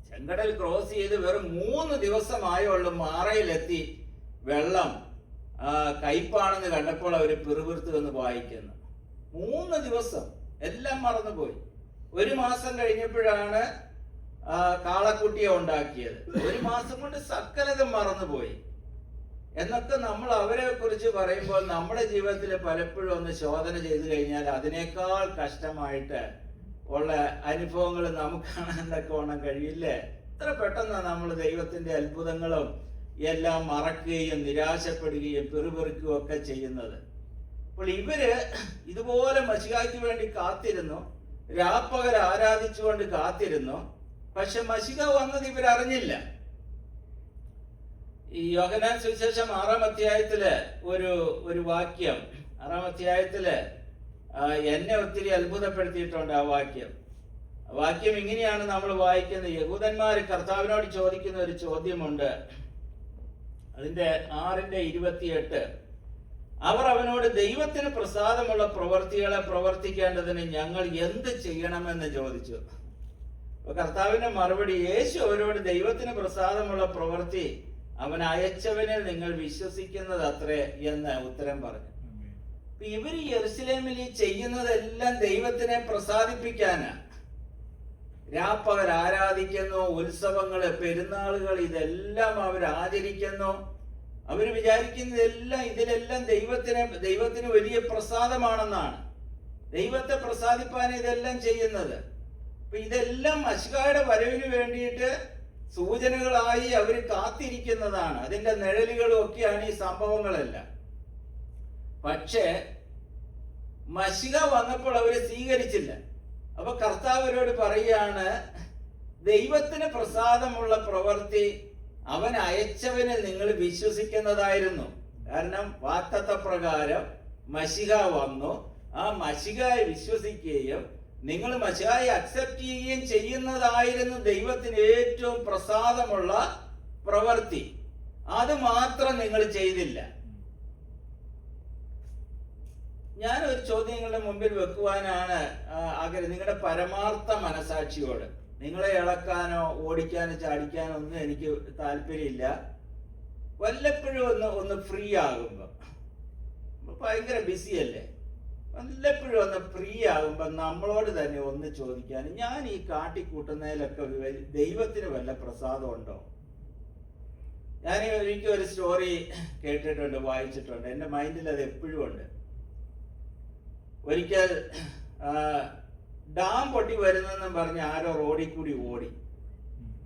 ചെങ്കടൽ ക്രോസ് ചെയ്ത് വെറും 3 ദിവസമായുള്ളൂ മാറയിലെത്തി. വെള്ളം കയ്പാണെന്ന് കണ്ടപ്പോൾ അവര് പിറുപിറുത്തു എന്ന് വായിക്കുന്നു. 3 ദിവസം എല്ലാം മറന്നുപോയി. 1 മാസം കഴിഞ്ഞപ്പോഴാണ് കാളക്കുട്ടിയെ ഉണ്ടാക്കിയത്. 1 മാസം കൊണ്ട് സകലതും മറന്നുപോയി എന്നൊക്കെ നമ്മൾ അവരെ കുറിച്ച് പറയുമ്പോൾ നമ്മുടെ ജീവിതത്തിൽ പലപ്പോഴും ഒന്ന് ശോധന ചെയ്തു കഴിഞ്ഞാൽ അതിനേക്കാൾ കഷ്ടമായിട്ട് ഉള്ള അനുഭവങ്ങൾ നമുക്ക് കാണാനൊക്കെ ഓണം കഴിയില്ലേ? ഇത്ര പെട്ടെന്നാണ് നമ്മൾ ദൈവത്തിന്റെ അത്ഭുതങ്ങളും എല്ലാം മറക്കുകയും നിരാശപ്പെടുകയും പിറുപിറുക്കുകയും ഒക്കെ ചെയ്യുന്നത്. അപ്പോൾ ഇവര് ഇതുപോലെ മശിഹായ്ക്ക് വേണ്ടി കാത്തിരുന്നു, രാപ്പകൽ ആരാധിച്ചുകൊണ്ട് കാത്തിരുന്നു. പക്ഷെ മശിഹ വന്നത് ഇവരറിഞ്ഞില്ല. ഈ യോഹന്നാൻ സുവിശേഷം 6-ാം അധ്യായത്തില് ഒരു വാക്യം, 6-ാം അധ്യായത്തില് എന്നെ ഒത്തിരി അത്ഭുതപ്പെടുത്തിയിട്ടുണ്ട്. ആ വാക്യം ഇങ്ങനെയാണ് നമ്മൾ വായിക്കുന്നത്. യഹൂദന്മാര് കർത്താവിനോട് ചോദിക്കുന്ന ഒരു ചോദ്യമുണ്ട്. അതിന്റെ 6:28, അവർ അവനോട് ദൈവത്തിന് പ്രസാദമുള്ള പ്രവൃത്തികളെ പ്രവർത്തിക്കേണ്ടതിന് ഞങ്ങൾ എന്ത് ചെയ്യണമെന്ന് ചോദിച്ചു. അപ്പൊ കർത്താവിന്റെ മറുപടി, യേശു അവരോട് ദൈവത്തിന് പ്രസാദമുള്ള പ്രവൃത്തി അവൻ അയച്ചവനിൽ നിങ്ങൾ വിശ്വസിക്കുന്നത് അത്രേ എന്ന് ഉത്തരം പറഞ്ഞു. ഇവര് യെരുശലേമിൽ ചെയ്യുന്നതെല്ലാം ദൈവത്തിനെ പ്രസാദിപ്പിക്കാനാ. രാപ്പകൽ ആരാധിക്കുന്നു, ഉത്സവങ്ങള്, പെരുന്നാളുകൾ, ഇതെല്ലാം അവർ ആചരിക്കുന്നു. അവര് വിചാരിക്കുന്നതെല്ലാം ഇതിലെല്ലാം ദൈവത്തിന് വലിയ പ്രസാദമാണെന്നാണ്. ദൈവത്തെ പ്രസാദിപ്പാൻ ഇതെല്ലാം ചെയ്യുന്നത്. അപ്പൊ ഇതെല്ലാം മശിഹായുടെ വരവിന് വേണ്ടിയിട്ട് സൂചനകളായി അവർ കാത്തിരിക്കുന്നതാണ്. അതിന്റെ നിഴലുകളും ഒക്കെയാണ് ഈ സംഭവങ്ങളെല്ലാം. പക്ഷേ മശിഹ വന്നപ്പോൾ അവരെ സ്വീകരിച്ചില്ല. അപ്പൊ കർത്താവ് അവരോട് പറയുകയാണ്, ദൈവത്തിന് പ്രസാദമുള്ള പ്രവൃത്തി അവൻ അയച്ചവനെ നിങ്ങൾ വിശ്വസിക്കുന്നതായിരുന്നു. കാരണം വാഗ്ദത്ത പ്രകാരം മശിഹ വന്നു. ആ മശിഹയെ വിശ്വസിക്കുകയും നിങ്ങൾ മശിഹായെ അക്സെപ്റ്റ് ചെയ്യുകയും ചെയ്യുന്നതായിരുന്നു ദൈവത്തിന് ഏറ്റവും പ്രസാദമുള്ള പ്രവൃത്തി. അത് മാത്രം നിങ്ങൾ ചെയ്തില്ല. ഞാനൊരു ചോദ്യം നിങ്ങളുടെ മുമ്പിൽ വെക്കുവാനാണ് ആഗ്രഹം. നിങ്ങളുടെ പരമാർത്ഥ മനസാക്ഷിയോട് നിങ്ങളെ ഇളക്കാനോ ഓടിക്കാനോ ചാടിക്കാനോ ഒന്നും എനിക്ക് താല്പര്യമില്ല. വല്ലപ്പോഴും ഒന്ന് ഫ്രീ ആകുമ്പോൾ, ഭയങ്കര ബിസിയല്ലേ, വല്ലപ്പോഴും ഒന്ന് ഫ്രീ ആകുമ്പോൾ നമ്മളോട് തന്നെ ഒന്ന് ചോദിക്കാൻ, ഞാൻ ഈ കാട്ടിക്കൂട്ടുന്നതിലൊക്കെ ദൈവത്തിന് വല്ല പ്രസാദമുണ്ടോ? ഞാൻ ഒരിക്കലും ഒരു സ്റ്റോറി കേട്ടിട്ടുണ്ട്, വായിച്ചിട്ടുണ്ട്, എൻ്റെ മൈൻഡിൽ അത് എപ്പോഴും ഉണ്ട്. ഒരിക്കൽ ഡാം പൊട്ടി വരുന്നെന്നും പറഞ്ഞ് ആരോ റോഡിൽ കൂടി ഓടി.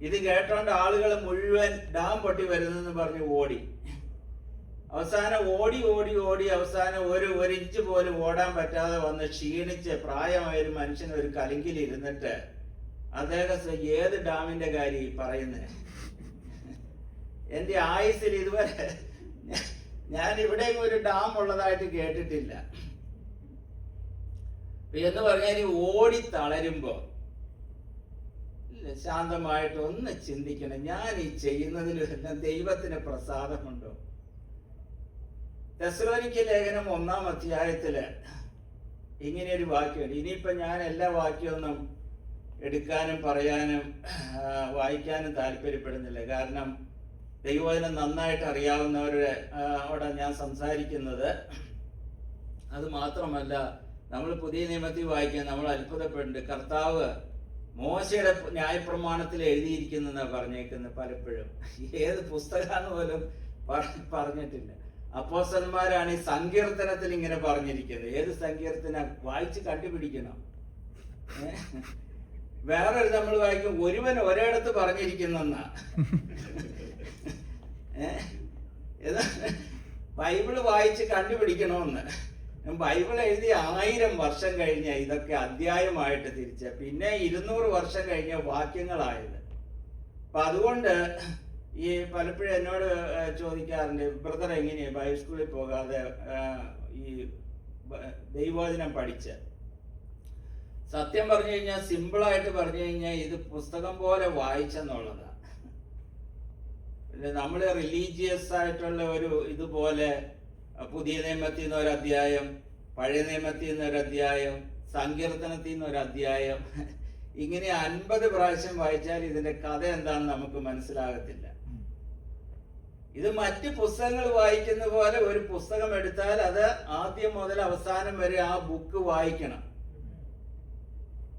ഇത് കേട്ടോണ്ട് ആളുകൾ മുഴുവൻ ഡാം പൊട്ടി വരുന്നെന്ന് പറഞ്ഞ് ഓടി. അവസാനം ഓടി അവസാനം ഒരു ഇഞ്ച് പോലും ഓടാൻ പറ്റാതെ വന്ന് ക്ഷീണിച്ച് പ്രായമായ ഒരു മനുഷ്യൻ ഒരു കലിങ്കിൽ ഇരുന്നിട്ട് അദ്ദേഹം ഏത് ഡാമിന്റെ കാര്യം പറയുന്നത്? എൻ്റെ ആയുസ്സിൽ ഇതുവരെ ഞാൻ ഇവിടെയും ഒരു ഡാം ഉള്ളതായിട്ട് കേട്ടിട്ടില്ല എന്ന് പറഞ്ഞാൽ ഓടി തളരുമ്പോ ശാന്തമായിട്ട് ഒന്ന് ചിന്തിക്കണം, ഞാൻ ഈ ചെയ്യുന്നതിലെല്ലാം ദൈവത്തിന് പ്രസാദമുണ്ടോ? തെസ്സലോനിക്ക ലേഖനം 1-ാം അധ്യായത്തില് ഇങ്ങനെയൊരു വാക്യമുണ്ട്. ഇനിയിപ്പൊ ഞാൻ എല്ലാ വാക്യമൊന്നും എടുക്കാനും പറയാനും വായിക്കാനും താല്പര്യപ്പെടുന്നില്ല. കാരണം ദൈവവചനം നന്നായിട്ട് അറിയാവുന്നവരോടെ ഞാൻ സംസാരിക്കുന്നത്. അത് മാത്രമല്ല, നമ്മൾ പുതിയ നിയമത്തിൽ വായിക്കാൻ നമ്മൾ അത്ഭുതപ്പെടുന്നുണ്ട്. കർത്താവ് മോശയുടെ ന്യായപ്രമാണത്തിൽ എഴുതിയിരിക്കുന്നെന്നാണ് പറഞ്ഞേക്കുന്നത്. പലപ്പോഴും ഏത് പുസ്തകമാണെന്ന് പോലും പറഞ്ഞിട്ടില്ല. അപ്പോസ്തലന്മാരാണ് ഈ സങ്കീർത്തനത്തിൽ ഇങ്ങനെ പറഞ്ഞിരിക്കുന്നത്. ഏത് സങ്കീർത്തനം വായിച്ച് കണ്ടുപിടിക്കണം. വേറൊരു നമ്മൾ വായിക്കും, ഒരുവൻ ഒരിടത്ത് പറഞ്ഞിരിക്കുന്നെന്നാ. ബൈബിള് വായിച്ച് കണ്ടുപിടിക്കണമെന്ന്. ബൈബിൾ എഴുതി 1000 വർഷം കഴിഞ്ഞ ഇതൊക്കെ അധ്യായമായിട്ട് തിരിച്ച, പിന്നെ 200 വർഷം കഴിഞ്ഞ വാക്യങ്ങളായത്. അപ്പൊ അതുകൊണ്ട് ഈ പലപ്പോഴും എന്നോട് ചോദിക്കാറുണ്ട്, ബ്രദർ എങ്ങനെയാ ബൈബിൾ സ്കൂളിൽ പോകാതെ ഈ ദൈവവചനം പഠിച്ച്? സത്യം പറഞ്ഞു കഴിഞ്ഞാൽ, സിമ്പിളായിട്ട് പറഞ്ഞു കഴിഞ്ഞാൽ, ഇത് പുസ്തകം പോലെ വായിച്ചെന്നുള്ളതാണ്. നമ്മൾ റിലീജിയസ് ആയിട്ടുള്ള ഒരു ഇതുപോലെ പുതിയ നിയമത്തിൽ നിന്ന് ഒരു അധ്യായം, പഴയ നിയമത്തിൽ നിന്ന് ഒരു അധ്യായം, സങ്കീർത്തനത്തിൽ നിന്ന് ഒരു അധ്യായം, ഇങ്ങനെ 50 പ്രാവശ്യം വായിച്ചാൽ ഇതിന്റെ കഥ എന്താണെന്ന് നമുക്ക് മനസ്സിലാകത്തില്ല. ഇത് മറ്റ് പുസ്തകങ്ങൾ വായിക്കുന്ന പോലെ ഒരു പുസ്തകം എടുത്താൽ അത് ആദ്യം മുതൽ അവസാനം വരെ ആ ബുക്ക് വായിക്കണം.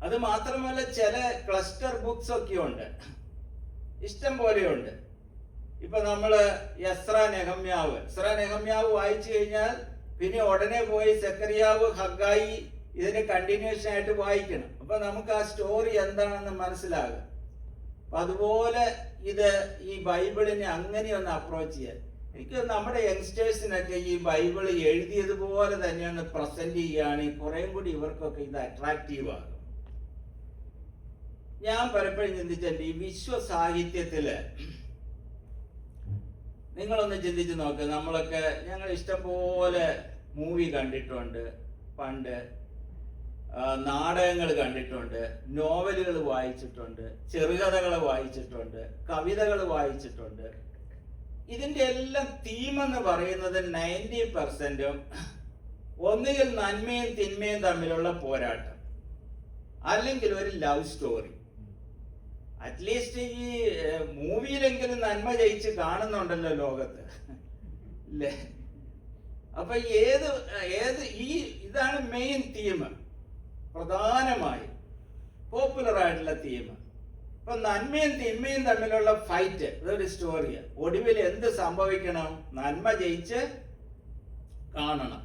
അത് മാത്രമല്ല, ചില ക്ലസ്റ്റർ ബുക്സ് ഒക്കെ ഉണ്ട്, ഇഷ്ടം പോലെയുണ്ട്. ഇപ്പൊ നമ്മള് എസ്രാ നെഹമ്യാവ് വായിച്ചു കഴിഞ്ഞാൽ പിന്നെ ഉടനെ പോയി സെക്കറിയാവ്, ഹഗ്ഗായി ഇതിന്റെ കണ്ടിന്യൂഷൻ ആയിട്ട് വായിക്കണം. അപ്പൊ നമുക്ക് ആ സ്റ്റോറി എന്താണെന്ന് മനസ്സിലാകും. അപ്പൊ അതുപോലെ ഇത് ഈ ബൈബിളിനെ അങ്ങനെ ഒന്ന് അപ്രോച്ച് ചെയ്യാൻ, എനിക്ക് നമ്മുടെ യങ്സ്റ്റേഴ്സിനൊക്കെ ഈ ബൈബിൾ എഴുതിയതുപോലെ തന്നെ ഒന്ന് പ്രസന്റ് ചെയ്യുകയാണെങ്കിൽ കുറേയും കൂടി ഇവർക്കൊക്കെ ഇത് അട്രാക്റ്റീവ് ആകും. ഞാൻ പലപ്പോഴും ചിന്തിച്ചിട്ടുണ്ട്, ഈ വിശ്വസാഹിത്യത്തില് നിങ്ങളൊന്ന് ചിന്തിച്ച് നോക്ക്. ഞങ്ങൾ ഇഷ്ടം പോലെ മൂവി കണ്ടിട്ടുണ്ട്, പണ്ട് നാടകങ്ങൾ കണ്ടിട്ടുണ്ട്, നോവലുകൾ വായിച്ചിട്ടുണ്ട്, ചെറുകഥകൾ വായിച്ചിട്ടുണ്ട്, കവിതകൾ വായിച്ചിട്ടുണ്ട്. ഇതിന്റെ എല്ലാം തീമെന്ന് പറയുന്നത് 90%ഉം ഒന്നുകിൽ നന്മയും തിന്മയും തമ്മിലുള്ള പോരാട്ടം, അല്ലെങ്കിൽ ഒരു ലവ് സ്റ്റോറി. അറ്റ്ലീസ്റ്റ് ഈ മൂവിയിലെങ്കിലും നന്മ ജയിച്ച് കാണുന്നുണ്ടല്ലോ ലോകത്ത്, അല്ലേ? അപ്പൊ ഇതാണ് മെയിൻ തീം, പ്രധാനമായി പോപ്പുലർ ആയിട്ടുള്ള തീം. അപ്പൊ നന്മയും തിന്മയും തമ്മിലുള്ള ഫൈറ്റ്, ഇതൊരു സ്റ്റോറിയാ. ഒടുവിൽ എന്ത് സംഭവിക്കണം? നന്മ ജയിച്ച് കാണണം,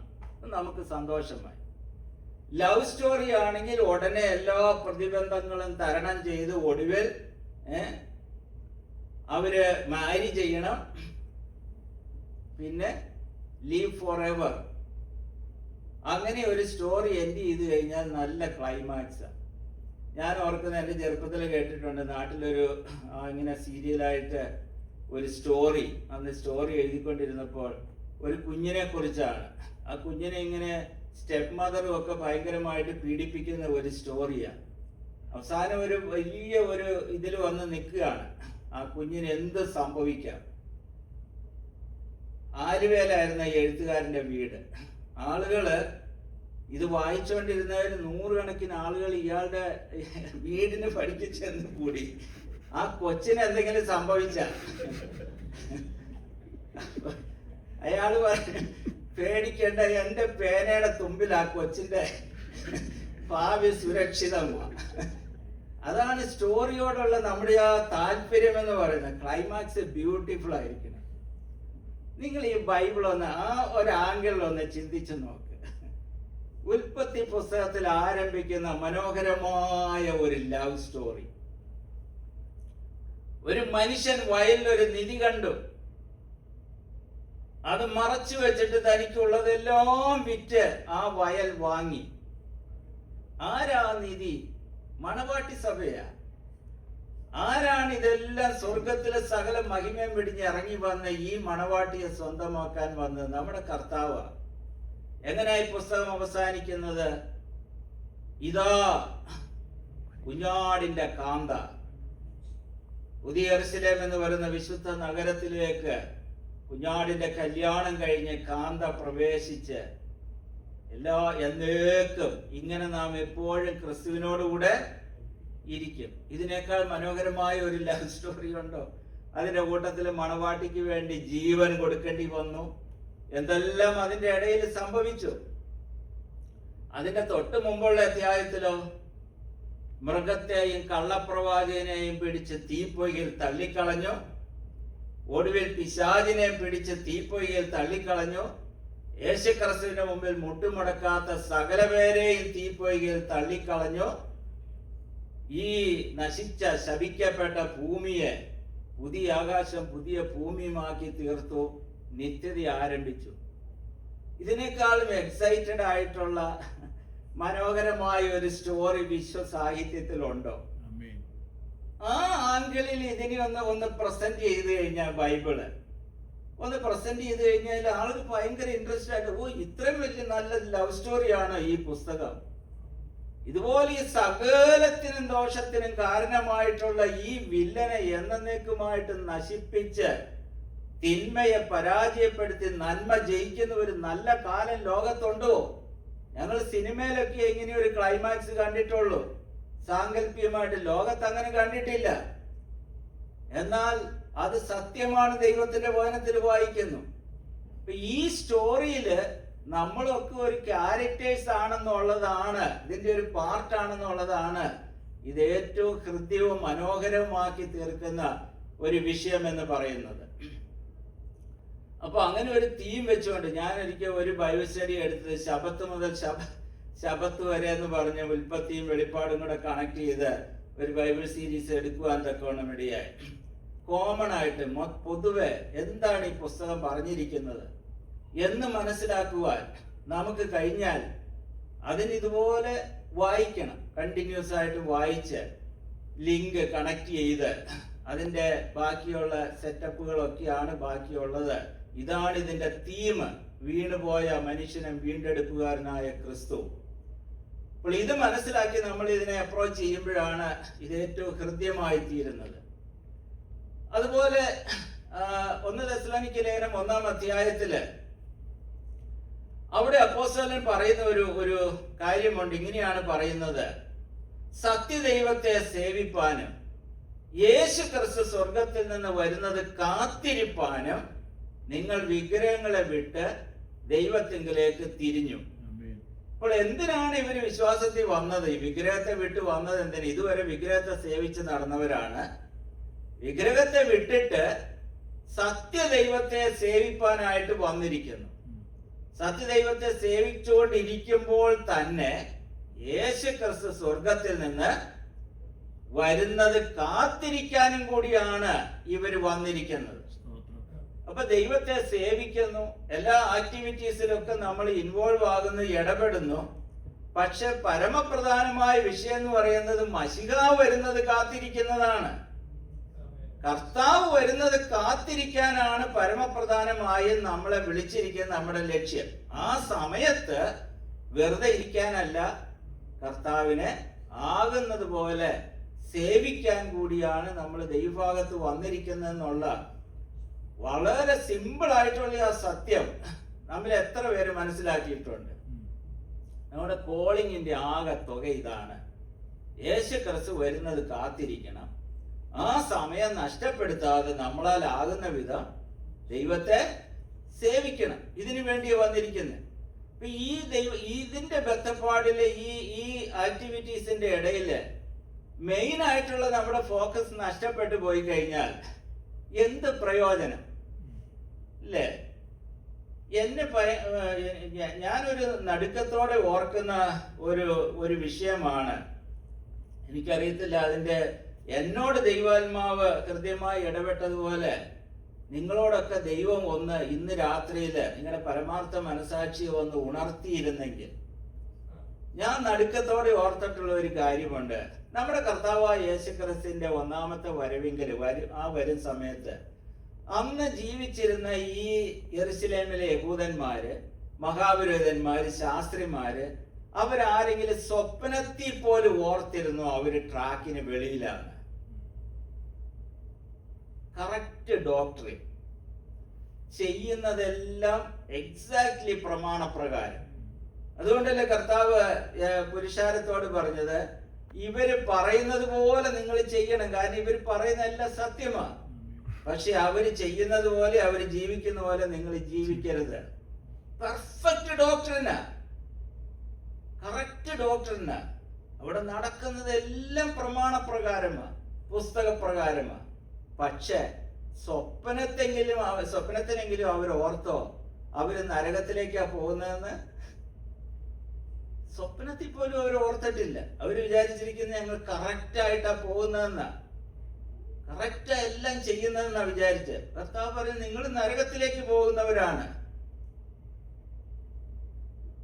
നമുക്ക് സന്തോഷമായി. ലവ് സ്റ്റോറി ആണെങ്കിൽ ഉടനെ എല്ലാ പ്രതിബന്ധങ്ങളും തരണം ചെയ്ത് ഒടുവിൽ അവര് മാരി ചെയ്യണം, പിന്നെ ലീവ് ഫോർ എവർ. അങ്ങനെ ഒരു സ്റ്റോറി എൻഡ് ചെയ്ത് കഴിഞ്ഞാൽ നല്ല ക്ലൈമാക്സ്. ഞാൻ ഓർക്കുന്നത്, എൻ്റെ ചെറുപ്പത്തിൽ കേട്ടിട്ടുണ്ട്, നാട്ടിലൊരു ഇങ്ങനെ സീരിയലായിട്ട് ഒരു സ്റ്റോറി, അന്ന് സ്റ്റോറി എഴുതിക്കൊണ്ടിരുന്നപ്പോൾ ഒരു കുഞ്ഞിനെ കുറിച്ചാണ്. ആ കുഞ്ഞിനെ ഇങ്ങനെ സ്റ്റെപ്പ് മദറും ഒക്കെ ഭയങ്കരമായിട്ട് പീഡിപ്പിക്കുന്ന ഒരു സ്റ്റോറിയാണ്. അവസാനം ഒരു വലിയ ഒരു ഇതിൽ വന്ന് നിൽക്കുകയാണ്, ആ കുഞ്ഞിന് എന്ത് സംഭവിക്കാം. ആലുവയിലായിരുന്ന എഴുത്തുകാരൻ്റെ വീട്. ആളുകള് ഇത് വായിച്ചുകൊണ്ടിരുന്നവര് 100 കണക്കിന് ആളുകൾ ഇയാളുടെ വീടിന് പഠിക്ക് ചെന്ന് കൂടി. ആ കൊച്ചിന് എന്തെങ്കിലും സംഭവിച്ച അയാള് പറഞ്ഞു, പേടിക്കേണ്ട, എന്റെ പേനയുടെ തുമ്പിൽ ആ കൊച്ചിന്റെ ഭാവി സുരക്ഷിതമാണ്. അതാണ് സ്റ്റോറിയോടുള്ള നമ്മുടെ ആ താല്പര്യം എന്ന് പറയുന്നത്. ക്ലൈമാക്സ് ബ്യൂട്ടിഫുൾ ആയിരിക്കണം. നിങ്ങൾ ഈ ബൈബിൾ ഒന്ന് ആ ഒരു ആംഗിളിൽ ഒന്ന് ചിന്തിച്ചു നോക്ക്. ഉൽപ്പത്തി പുസ്തകത്തിൽ ആരംഭിക്കുന്ന മനോഹരമായ ഒരു ലവ് സ്റ്റോറി. ഒരു മനുഷ്യൻ വയലിൽ ഒരു നിധി കണ്ടു. അത് മറച്ചു വെച്ചിട്ട് തനിക്കുള്ളതെല്ലാം വിറ്റ് ആ വയൽ വാങ്ങി. ആരാ നിധി? മണവാട്ടി സഭയാ. ആരാണ് ഇതെല്ലാം സ്വർഗത്തിലെ സകല മഹിമയും പിടിഞ്ഞ് ഇറങ്ങി വന്ന് ഈ മണവാട്ടിയെ സ്വന്തമാക്കാൻ വന്നത്? നമ്മുടെ കർത്താവാ. എങ്ങനെയായി പുസ്തകം അവസാനിക്കുന്നത്? ഇതാ കുഞ്ഞാടിന്റെ കാന്ത പുതിയ യെരൂശലേം എന്ന് പറയുന്ന വിശുദ്ധ നഗരത്തിലേക്ക് കുഞ്ഞാടിന്റെ കല്യാണം കഴിഞ്ഞ് കാന്ത പ്രവേശിച്ച് എന്നേക്കും ഇങ്ങനെ നാം എപ്പോഴും ക്രിസ്തുവിനോടുകൂടെ ഇരിക്കും. ഇതിനേക്കാൾ മനോഹരമായ ഒരു ലവ് സ്റ്റോറി ഉണ്ടോ? അതിന്റെ കൂട്ടത്തിൽ മണവാട്ടിക്ക് വേണ്ടി ജീവൻ കൊടുക്കേണ്ടി വന്നു. എന്തെല്ലാം അതിന്റെ ഇടയിൽ സംഭവിച്ചു. അതിന്റെ തൊട്ട് മുമ്പുള്ള അധ്യായത്തിലോ മൃഗത്തെയും കള്ളപ്രവാചകനെയും പിടിച്ച് തീപ്പൊയ്യിൽ തള്ളിക്കളഞ്ഞു. ഒടുവിൽ പിശാചിനെ പിടിച്ച് തീപ്പൊയ്യിൽ തള്ളിക്കളഞ്ഞു. യേശുക്രിസ്തുവിന്റെ മുമ്പിൽ മുട്ടുമുടക്കാത്ത സകല പേരെയും തീപ്പൊയ്യിൽ തള്ളിക്കളഞ്ഞു. ഈ നശിച്ച ശപിക്കപ്പെട്ട ഭൂമിയെ പുതിയ ആകാശം പുതിയ ഭൂമിയുമാക്കി തീർത്തു. നിത്യത ആരംഭിച്ചു. ഇതിനേക്കാളും എക്സൈറ്റഡ് ആയിട്ടുള്ള മനോഹരമായ ഒരു സ്റ്റോറി വിശ്വ സാഹിത്യത്തിലുണ്ടോ? ആ ആംഗിളിൽ ഇതിനെ ഒന്ന് പ്രസന്റ് ചെയ്ത് കഴിഞ്ഞാൽ, ബൈബിള് ഒന്ന് പ്രസന്റ് ചെയ്ത് കഴിഞ്ഞാൽ ആൾക്ക് ഭയങ്കര ഇൻട്രസ്റ്റ് ആയിട്ട്, ഓ ഇത്രയും വലിയ നല്ല ലവ് സ്റ്റോറിയാണ് ഈ പുസ്തകം. ഇതുപോലെ ഈ സകലത്തിനും ദോഷത്തിനും കാരണമായിട്ടുള്ള ഈ വില്ലനെ എന്നേക്കുമായിട്ട് നശിപ്പിച്ച് തിന്മയെ പരാജയപ്പെടുത്തി നന്മ ജയിക്കുന്ന ഒരു നല്ല കാലം ലോകത്തുണ്ടോ? ഞങ്ങൾ സിനിമയിലൊക്കെ ഇങ്ങനെ ഒരു ക്ലൈമാക്സ് കണ്ടിട്ടുള്ളൂ. സാങ്കല്പികമായിട്ട് ലോകത്ത് അങ്ങനെ കണ്ടിട്ടില്ല. എന്നാൽ അത് സത്യമാണ്. ദൈവത്തിന്റെ വചനത്തിൽ വായിക്കുന്നു. ഈ സ്റ്റോറിയില് നമ്മളൊക്കെ ഒരു ക്യാരക്ടേഴ്സ് ആണെന്നുള്ളതാണ്, ഇതിന്റെ ഒരു പാർട്ടാണെന്നുള്ളതാണ് ഇത് ഏറ്റവും ഹൃദ്യവും മനോഹരവുമാക്കി തീർക്കുന്ന ഒരു വിഷയം എന്ന് പറയുന്നത്. അപ്പൊ അങ്ങനെ ഒരു തീം വെച്ചുകൊണ്ട് ഞാൻ ഒരിക്കൽ ഒരു ബൈബിൾ സ്റ്റഡി എടുത്തത് ശബത്ത് മുതൽ ശബത്ത് വരെ എന്ന് പറഞ്ഞ ഉൽപ്പത്തിയും വെളിപ്പാടും കൂടെ കണക്ട് ചെയ്ത് ഒരു ബൈബിൾ സീരീസ് എടുക്കുവാൻ തക്കവണ്ണം ഇടയായി. കോമൺ ആയിട്ട് പൊതുവെ എന്താണ് ഈ പുസ്തകം പറഞ്ഞിരിക്കുന്നത് എന്ന് മനസ്സിലാക്കുവാൻ നമുക്ക് കഴിഞ്ഞാൽ അതിന് ഇതുപോലെ വായിക്കണം. കണ്ടിന്യൂസ് ആയിട്ട് വായിച്ച് ലിങ്ക് കണക്ട് ചെയ്ത് അതിന്റെ ബാക്കിയുള്ള സെറ്റപ്പുകളൊക്കെയാണ് ബാക്കിയുള്ളത്. ഇതാണ് ഇതിന്റെ തീം. വീണുപോയ മനുഷ്യനും വീണ്ടെടുപ്പുകാരനായ ക്രിസ്തു. അപ്പോൾ ഇത് മനസ്സിലാക്കി നമ്മൾ ഇതിനെ അപ്രോച്ച് ചെയ്യുമ്പോഴാണ് ഇത് ഏറ്റവും ഹൃദ്യമായി തീരുന്നത്. അതുപോലെ 1 തെസ്സലോനിക്ക ലേഖനം 1-ാം അധ്യായത്തില് അവിടെ അപ്പോസ്തലൻ പറയുന്ന ഒരു കാര്യമുണ്ട്. ഇങ്ങനെയാണ് പറയുന്നത്: സത്യദൈവത്തെ സേവിപ്പാനും യേശു ക്രിസ്തു സ്വർഗത്തിൽ നിന്ന് വരുന്നത് കാത്തിരിപ്പാനും നിങ്ങൾ വിഗ്രഹങ്ങളെ വിട്ട് ദൈവത്തിങ്കിലേക്ക് തിരിഞ്ഞു. അപ്പോൾ എന്തിനാണ് ഇവര് വിശ്വാസത്തിൽ വന്നത്? ഈ വിഗ്രഹത്തെ വിട്ട് വന്നത് എന്തിനാ? ഇതുവരെ വിഗ്രഹത്തെ സേവിച്ച് നടന്നവരാണ്. വിഗ്രഹത്തെ വിട്ടിട്ട് സത്യദൈവത്തെ സേവിപ്പാനായിട്ട് വന്നിരിക്കുന്നു. സത്യദൈവത്തെ സേവിച്ചുകൊണ്ടിരിക്കുമ്പോൾ തന്നെ യേശു ക്രിസ്തു സ്വർഗത്തിൽ നിന്ന് വരുന്നത് കാത്തിരിക്കാനും കൂടിയാണ് ഇവർ വന്നിരിക്കുന്നത്. അപ്പൊ ദൈവത്തെ സേവിക്കുന്നു, എല്ലാ ആക്ടിവിറ്റീസിലൊക്കെ നമ്മൾ ഇൻവോൾവ് ആകുന്നു, ഇടപെടുന്നു. പക്ഷെ പരമപ്രധാനമായ വിഷയം എന്ന് പറയുന്നത് മശിഹാവ് വരുന്നത് കാത്തിരിക്കുന്നതാണ്. കർത്താവ് വരുന്നത് കാത്തിരിക്കാനാണ് പരമപ്രധാനമായി നമ്മളെ വിളിച്ചിരിക്കുന്ന നമ്മുടെ ലക്ഷ്യം. ആ സമയത്ത് വെറുതെ ഇരിക്കാനല്ല, കർത്താവിനെ ആകുന്നത് പോലെ സേവിക്കാൻ കൂടിയാണ് നമ്മൾ ദൈവഭാഗത്ത് വന്നിരിക്കുന്നതെന്നുള്ള വളരെ സിമ്പിൾ ആയിട്ടുള്ള ആ സത്യം നമ്മൾ എത്ര പേര് മനസ്സിലാക്കിയിട്ടുണ്ട്? നമ്മുടെ കോളിങ്ങിന്റെ ആകെ തുക ഇതാണ്. യേശു ക്രിസ്തു വരുന്നത് കാത്തിരിക്കണം. ആ സമയം നഷ്ടപ്പെടുത്താതെ നമ്മളാൽ ആകുന്ന വിധം ദൈവത്തെ സേവിക്കണം. ഇതിനു വേണ്ടിയാ വന്നിരിക്കുന്നത്. അപ്പൊ ഇതിന്റെ ബന്ധപ്പാടില് ഈ ആക്ടിവിറ്റീസിന്റെ ഇടയില് മെയിൻ ആയിട്ടുള്ള നമ്മുടെ ഫോക്കസ് നഷ്ടപ്പെട്ടു പോയി കഴിഞ്ഞാൽ എന്ത് പ്രയോജനം അല്ലേ? ഞാനൊരു നടുക്കത്തോടെ ഓർക്കുന്ന ഒരു വിഷയമാണ്. എനിക്കറിയത്തില്ല, അതിന്റെ എന്നോട് ദൈവാത്മാവ് കൃത്യമായി ഇടപെട്ടതുപോലെ നിങ്ങളോടൊക്കെ ദൈവം ഒന്ന് ഇന്ന് രാത്രിയില് നിങ്ങളുടെ പരമാർത്ഥ മനസാക്ഷിയെ ഒന്ന് ഉണർത്തിയിരുന്നെങ്കിൽ. ഞാൻ നടുക്കത്തോടെ ഓർത്തിട്ടുള്ള ഒരു കാര്യമുണ്ട്. നമ്മുടെ കർത്താവായ യേശുക്രിസ്തുവിന്റെ ഒന്നാമത്തെ വരവെങ്കിൽ വരും സമയത്ത് അന്ന് ജീവിച്ചിരുന്ന ഈ യെരുശലേമിലെ യഹൂദന്മാര്, മഹാപുരോഹിതന്മാര്, ശാസ്ത്രിമാര്, അവരാരെങ്കിലും സ്വപ്നത്തിൽ പോലും ഓർത്തിരുന്നോ അവര് ട്രാക്കിന് വെളിയിലാണ്? കറക്റ്റ് ഡോക്ടറിൻ, ചെയ്യുന്നതെല്ലാം എക്സാക്ട്ലി പ്രമാണപ്രകാരം. അതുകൊണ്ടല്ലേ കർത്താവ് പുരുഷാരത്തോട് പറഞ്ഞത്, ഇവര് പറയുന്നത് പോലെ നിങ്ങൾ ചെയ്യണം. കാരണം ഇവർ പറയുന്നതെല്ലാം സത്യമാണ്. പക്ഷെ അവര് ചെയ്യുന്നത് പോലെ, അവര് ജീവിക്കുന്ന പോലെ നിങ്ങൾ ജീവിക്കരുത്. Perfect ഡോക്ടറിനാ, correct ഡോക്ടറിനാ. അവിടെ നടക്കുന്നതെല്ലാം പ്രമാണപ്രകാരമാണ്, പുസ്തകപ്രകാരമാണ്. പക്ഷെ സ്വപ്നത്തിനെങ്കിലും അവർ ഓർത്തോ അവര് നരകത്തിലേക്കാ പോകുന്നതെന്ന്? സ്വപ്നത്തിൽ പോലും അവർ ഓർത്തിട്ടില്ല. അവര് വിചാരിച്ചിരിക്കുന്നത് ഞങ്ങൾ കറക്റ്റ് ആയിട്ടാ പോകുന്നതെന്നാ, കറക്റ്റാ എല്ലാം ചെയ്യുന്നതെന്നാ വിചാരിച്ച്. കർത്താവ് പറയും നിങ്ങൾ നരകത്തിലേക്ക് പോകുന്നവരാണ്.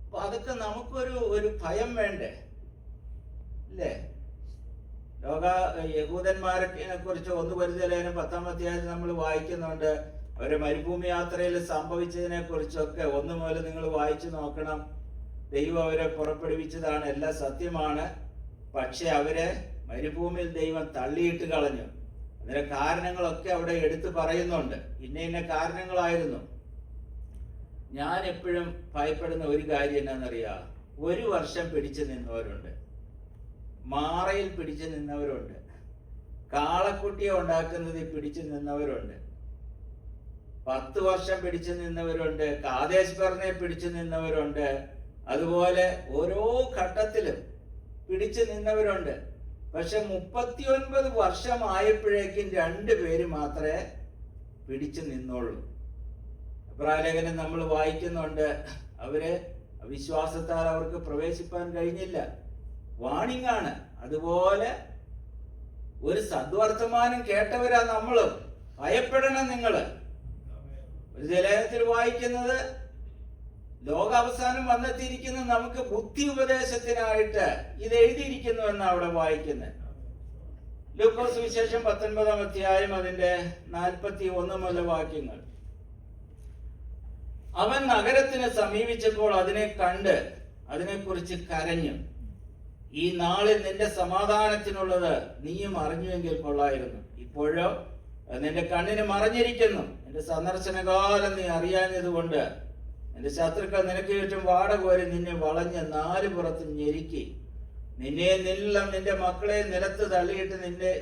അപ്പൊ അതൊക്കെ നമുക്കൊരു ഭയം വേണ്ടേ അല്ലേ? യഹൂദന്മാരെ കുറിച്ച് 1 കൊരിന്ത്യർ 10-ാം അധ്യായത്തിൽ നമ്മൾ വായിക്കുന്നുണ്ട്. അവരെ മരുഭൂമി യാത്രയിൽ സംഭവിച്ചതിനെ കുറിച്ചൊക്കെ 1 മുതൽ നിങ്ങൾ വായിച്ചു നോക്കണം. ദൈവം അവരെ പുറപ്പെടുവിച്ചതാണ്, എല്ലാം സത്യമാണ്. പക്ഷെ അവരെ മരുഭൂമിയിൽ ദൈവം തള്ളിയിട്ട് കളഞ്ഞു. അതിന്റെ കാരണങ്ങളൊക്കെ അവിടെ എടുത്തു പറയുന്നുണ്ട്. ഇന്ന കാരണങ്ങളായിരുന്നു. ഞാൻ എപ്പോഴും ഭയപ്പെടുന്ന ഒരു കാര്യം എന്നാന്നറിയാം, 1 വർഷം പിടിച്ചു നിന്നവരുണ്ട്, മാറയിൽ പിടിച്ചു നിന്നവരുണ്ട്, കാളക്കുട്ടിയെ ഉണ്ടാക്കുന്നതിൽ പിടിച്ചു നിന്നവരുണ്ട്, 10 വർഷം പിടിച്ചു നിന്നവരുണ്ട്, കാദേശ് ബർനെ പിടിച്ചു നിന്നവരുണ്ട്. അതുപോലെ ഓരോ ഘട്ടത്തിലും പിടിച്ചു നിന്നവരുണ്ട്. പക്ഷെ 39 വർഷമായപ്പോഴേക്കും 2 പേര് മാത്രമേ പിടിച്ചു നിന്നുള്ളൂ. എബ്രായലേഖനം നമ്മൾ വായിക്കുന്നുണ്ട്, അവര് വിശ്വാസത്താൽ അവർക്ക് പ്രവേശിപ്പാൻ കഴിഞ്ഞില്ല. വാണിംഗ് ആണ്. അതുപോലെ ഒരു സദ്വർത്തമാനം കേട്ടവരാ നമ്മളും. ഭയപ്പെടണം നിങ്ങള്. ഒരു ലേഖനത്തിൽ വായിക്കുന്നത്, ലോകാവസാനം വന്നെത്തിയിരിക്കുന്ന നമുക്ക് ബുദ്ധി ഉപദേശത്തിനായിട്ട് ഇത് എഴുതിയിരിക്കുന്നു എന്നാണ് അവിടെ വായിക്കുന്നത്. ലൂക്കോസ് സുവിശേഷം 19-ാം അധ്യായം അതിന്റെ 41 മുതൽ വാക്യങ്ങൾ. അവൻ നഗരത്തിനെ സമീപിച്ചപ്പോൾ അതിനെ കണ്ട് അതിനെക്കുറിച്ച് കരഞ്ഞു. ഈ നാളിൽ നിന്റെ സമാധാനത്തിനുള്ളത് നീയും അറിഞ്ഞുവെങ്കിൽ കൊള്ളായിരുന്നു. ഇപ്പോഴോ നിന്റെ കണ്ണിന് മറഞ്ഞിരിക്കുന്നു. നിന്റെ സന്ദർശനകാലം നീ അറിയാഞ്ഞതുകൊണ്ട് നിന്റെ ശത്രുക്കൾ നിനക്ക് ചുറ്റും വാട കോരി നിന്നെ വളഞ്ഞ് 4 പുറത്തും ഞെരുക്കി, നിന്റെ മക്കളെ നിലത്ത് തള്ളിയിട്ട്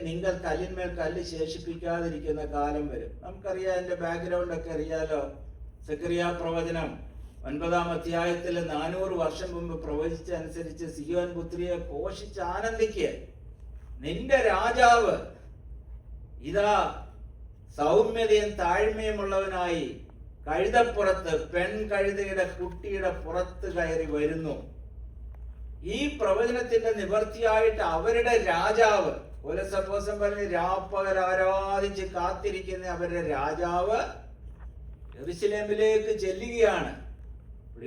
നിങ്ങൾ കല്ലിന്മേൽ കല്ല് ശേഷിപ്പിക്കാതിരിക്കുന്ന കാലം വരും. നമുക്കറിയാം, എന്റെ ബാക്ക്ഗ്രൗണ്ട് ഒക്കെ അറിയാലോ. സെക്കറിയാ പ്രവചനം 9-ാം അധ്യായത്തിൽ 400 വർഷം മുമ്പ് പ്രവചിച്ച അനുസരിച്ച് സിയോൻ പുത്രിയെ ഘോഷിച്ച് ആനന്ദിക്കുക. നിന്റെ രാജാവ് ഇതാ സൗമ്യതയും താഴ്മയുമുള്ളവനായി കഴുതപ്പുറത്ത്, പെൺ കഴുതയുടെ കുട്ടിയുടെ പുറത്ത് കയറി വരുന്നു. ഈ പ്രവചനത്തിന്റെ നിവർത്തിയായിട്ട് അവരുടെ രാജാവ്, ഒരു സപ്പോസം പറഞ്ഞ് രാപ്പകൽ ആരാധിച്ച് കാത്തിരിക്കുന്ന അവരുടെ രാജാവ് യെരുശലേമിലേക്ക് ചെല്ലുകയാണ്.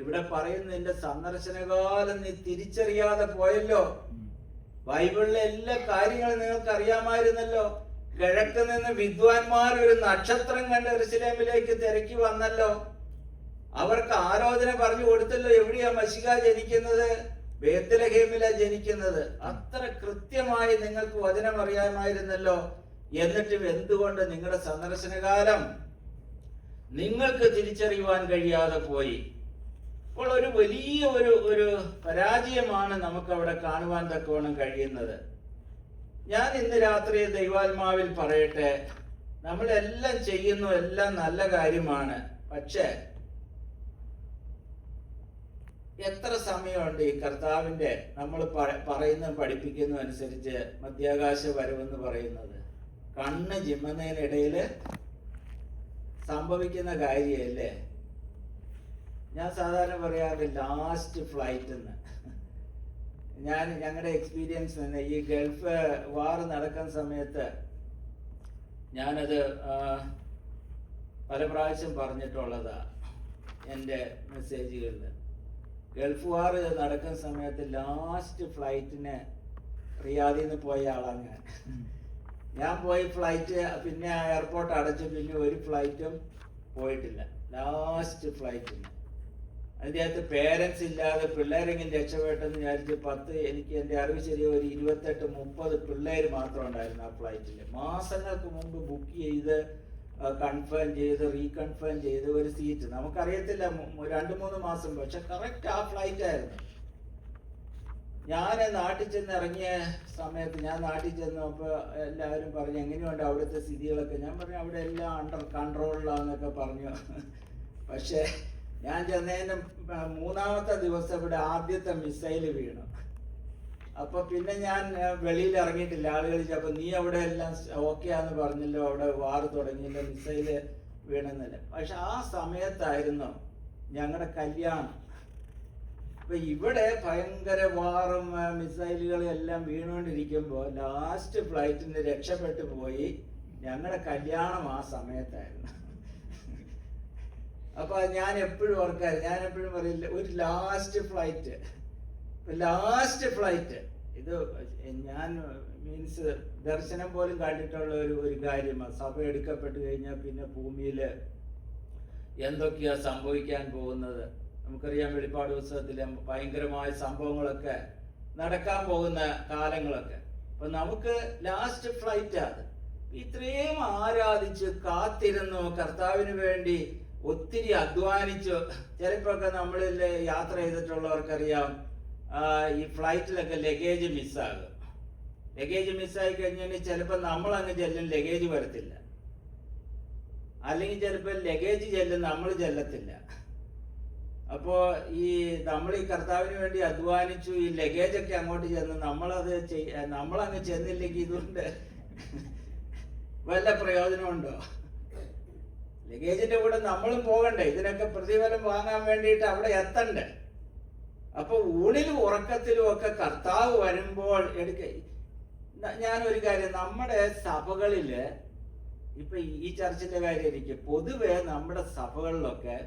ഇവിടെ പറയുന്ന നിന്റെ സന്ദർശനകാലം നീ തിരിച്ചറിയാതെ പോയല്ലോ. ബൈബിളിലെ എല്ലാ കാര്യങ്ങളും നിങ്ങൾക്ക് അറിയാമായിരുന്നല്ലോ. കിഴക്ക് നിന്ന് വിദ്വാൻമാർ ഒരു നക്ഷത്രം കണ്ട് യെരുശലേമിലേക്ക് തിരക്കി വന്നല്ലോ. അവർക്ക് ആലോചന പറഞ്ഞു കൊടുത്തല്ലോ, എവിടെയാ മശിഹ ജനിക്കുന്നത്? ബേത്ലഹേമിലാ ജനിക്കുന്നത്. അത്ര കൃത്യമായി നിങ്ങൾക്ക് വചനം അറിയാമായിരുന്നല്ലോ. എന്നിട്ടും എന്തുകൊണ്ട് നിങ്ങളുടെ സന്ദർശനകാലം നിങ്ങൾക്ക് തിരിച്ചറിയുവാൻ കഴിയാതെ പോയി? അപ്പോൾ ഒരു വലിയ ഒരു പരാജയമാണ് നമുക്ക് അവിടെ കാണുവാൻ തക്കവണ്ണം കഴിയുന്നത്. ഞാൻ ഇന്ന് രാത്രി ദൈവാത്മാവിൽ പറയട്ടെ, നമ്മളെല്ലാം ചെയ്യുന്നു, എല്ലാം നല്ല കാര്യമാണ്. പക്ഷേ എത്ര സമയമുണ്ട് ഈ കർത്താവിൻ്റെ നമ്മൾ പറയുന്ന പഠിപ്പിക്കുന്ന അനുസരിച്ച് മധ്യാകാശ വരവെന്ന് പറയുന്നത്? കണ്ണ് ചിമ്മുന്നതിനിടയിൽ സംഭവിക്കുന്ന കാര്യമല്ലേ. ഞാൻ സാധാരണ പറയാറില്ല ലാസ്റ്റ് ഫ്ലൈറ്റ് എന്ന്. ഞങ്ങളുടെ എക്സ്പീരിയൻസ് തന്നെ ഈ ഗൾഫ് വാർ നടക്കുന്ന സമയത്ത് ഞാനത് പല പ്രാവശ്യം പറഞ്ഞിട്ടുള്ളതാ എൻ്റെ മെസ്സേജുകളിൽ. ഗൾഫ് വാർ നടക്കുന്ന സമയത്ത് ലാസ്റ്റ് ഫ്ലൈറ്റിന് റിയാദിൽ നിന്ന് പോയ ആളാണ് ഞാൻ പോയി ഫ്ലൈറ്റ് പിന്നെ എയർപോർട്ട് അടച്ചു, പിന്നെ ഒരു ഫ്ലൈറ്റും പോയിട്ടില്ല. ലാസ്റ്റ് ഫ്ലൈറ്റിന് അതിൻ്റെ അകത്ത് പേരൻസ് ഇല്ലാതെ പിള്ളേരെങ്കിലും രക്ഷപ്പെട്ടെന്ന് വിചാരിച്ച് എനിക്ക് എൻ്റെ അറിവ് ശരിയോ ഒരു 28-30 പിള്ളേർ മാത്രം ഉണ്ടായിരുന്നു ആ ഫ്ലൈറ്റിൽ. മാസങ്ങൾക്ക് മുമ്പ് ബുക്ക് ചെയ്ത് കൺഫേം ചെയ്ത് റീകൺഫേം ചെയ്ത് ഒരു സീറ്റ് നമുക്കറിയത്തില്ല 2-3 മാസം, പക്ഷെ കറക്റ്റ് ആ ഫ്ലൈറ്റ് ആയിരുന്നു. ഞാൻ നാട്ടിൽ ചെന്ന് ഇറങ്ങിയ സമയത്ത് ഞാൻ നാട്ടിൽ ചെന്നപ്പോൾ എല്ലാവരും പറഞ്ഞു എങ്ങനെയുണ്ട് അവിടുത്തെ സ്ഥിതികളൊക്കെ. ഞാൻ പറഞ്ഞു അവിടെ എല്ലാം അണ്ടർ കൺട്രോളിലാന്നൊക്കെ പറഞ്ഞു. പക്ഷേ ഞാൻ ചെന്നതിന് 3-ാമത്തെ ദിവസം ഇവിടെ ആദ്യത്തെ മിസൈല് വീണു. അപ്പൊ പിന്നെ ഞാൻ വെളിയിൽ ഇറങ്ങിയിട്ടില്ല. ആളുകൾ ചോദിച്ചപ്പോൾ നീ അവിടെ എല്ലാം ഓക്കെ ആന്ന് പറഞ്ഞല്ലോ, അവിടെ വാർ തുടങ്ങിയില്ല, മിസൈല് വീണെന്നില്ല. പക്ഷെ ആ സമയത്തായിരുന്നു ഞങ്ങളുടെ കല്യാണം. അപ്പൊ ഇവിടെ ഭയങ്കര വാറും മിസൈലുകളും എല്ലാം വീണുകൊണ്ടിരിക്കുമ്പോൾ ലാസ്റ്റ് ഫ്ലൈറ്റിന് രക്ഷപ്പെട്ടു പോയി. ഞങ്ങളുടെ കല്യാണം ആ സമയത്തായിരുന്നു. അപ്പൊ ഞാൻ എപ്പോഴും ഓർക്കാറ്, ഞാൻ എപ്പോഴും പറയില്ല ഒരു ലാസ്റ്റ് ഫ്ലൈറ്റ് ഇത് ഞാൻ മീൻസ് ദർശനം പോലും കണ്ടിട്ടുള്ള ഒരു കാര്യമാണ്. സഭ എടുക്കപ്പെട്ടു കഴിഞ്ഞാൽ പിന്നെ ഭൂമിയിൽ എന്തൊക്കെയാ സംഭവിക്കാൻ പോകുന്നത് നമുക്കറിയാം. വെളിപ്പാട് പുസ്തകത്തിലെ ഭയങ്കരമായ സംഭവങ്ങളൊക്കെ നടക്കാൻ പോകുന്ന കാലങ്ങളൊക്കെ. അപ്പൊ നമുക്ക് ലാസ്റ്റ് ഫ്ലൈറ്റ് അത് ഇത്രയും ആരാധിച്ച് കാത്തിരുന്നു, കർത്താവിന് വേണ്ടി ഒത്തിരി അധ്വാനിച്ചു. ചിലപ്പോഴൊക്കെ നമ്മളിൽ യാത്ര ചെയ്തിട്ടുള്ളവർക്കറിയാം ഈ ഫ്ലൈറ്റിലൊക്കെ ലഗേജ് മിസ്സാകും. ലഗേജ് മിസ്സായി കഴിഞ്ഞാൽ ചിലപ്പോൾ നമ്മളങ്ങ് ചെല്ലും, ലഗേജ് വരത്തില്ല. അല്ലെങ്കിൽ ചിലപ്പോൾ ലഗേജ് ചെല്ലും, നമ്മൾ ചെല്ലത്തില്ല. അപ്പോൾ നമ്മൾ ഈ കർത്താവിന് വേണ്ടി അധ്വാനിച്ചു, ഈ ലഗേജൊക്കെ അങ്ങോട്ട് ചെന്ന് നമ്മളങ്ങ് ചെന്നില്ലെങ്കിൽ ഇതുകൊണ്ട് വല്ല പ്രയോജനമുണ്ടോ? ലഗേജിന്റെ കൂടെ നമ്മളും പോകണ്ടേ, ഇതിനൊക്കെ പ്രതിഫലം വാങ്ങാൻ വേണ്ടിയിട്ട് അവിടെ എത്തണ്ടേ. അപ്പൊ ഊണിലും ഉറക്കത്തിലും ഒക്കെ കർത്താവ് വരുമ്പോൾ ഞാനൊരു കാര്യം, നമ്മുടെ സഭകളില് ഇപ്പൊ ഈ ചർച്ചിന്റെ കാര്യം ഇരിക്കും, പൊതുവെ നമ്മുടെ സഭകളിലൊക്കെ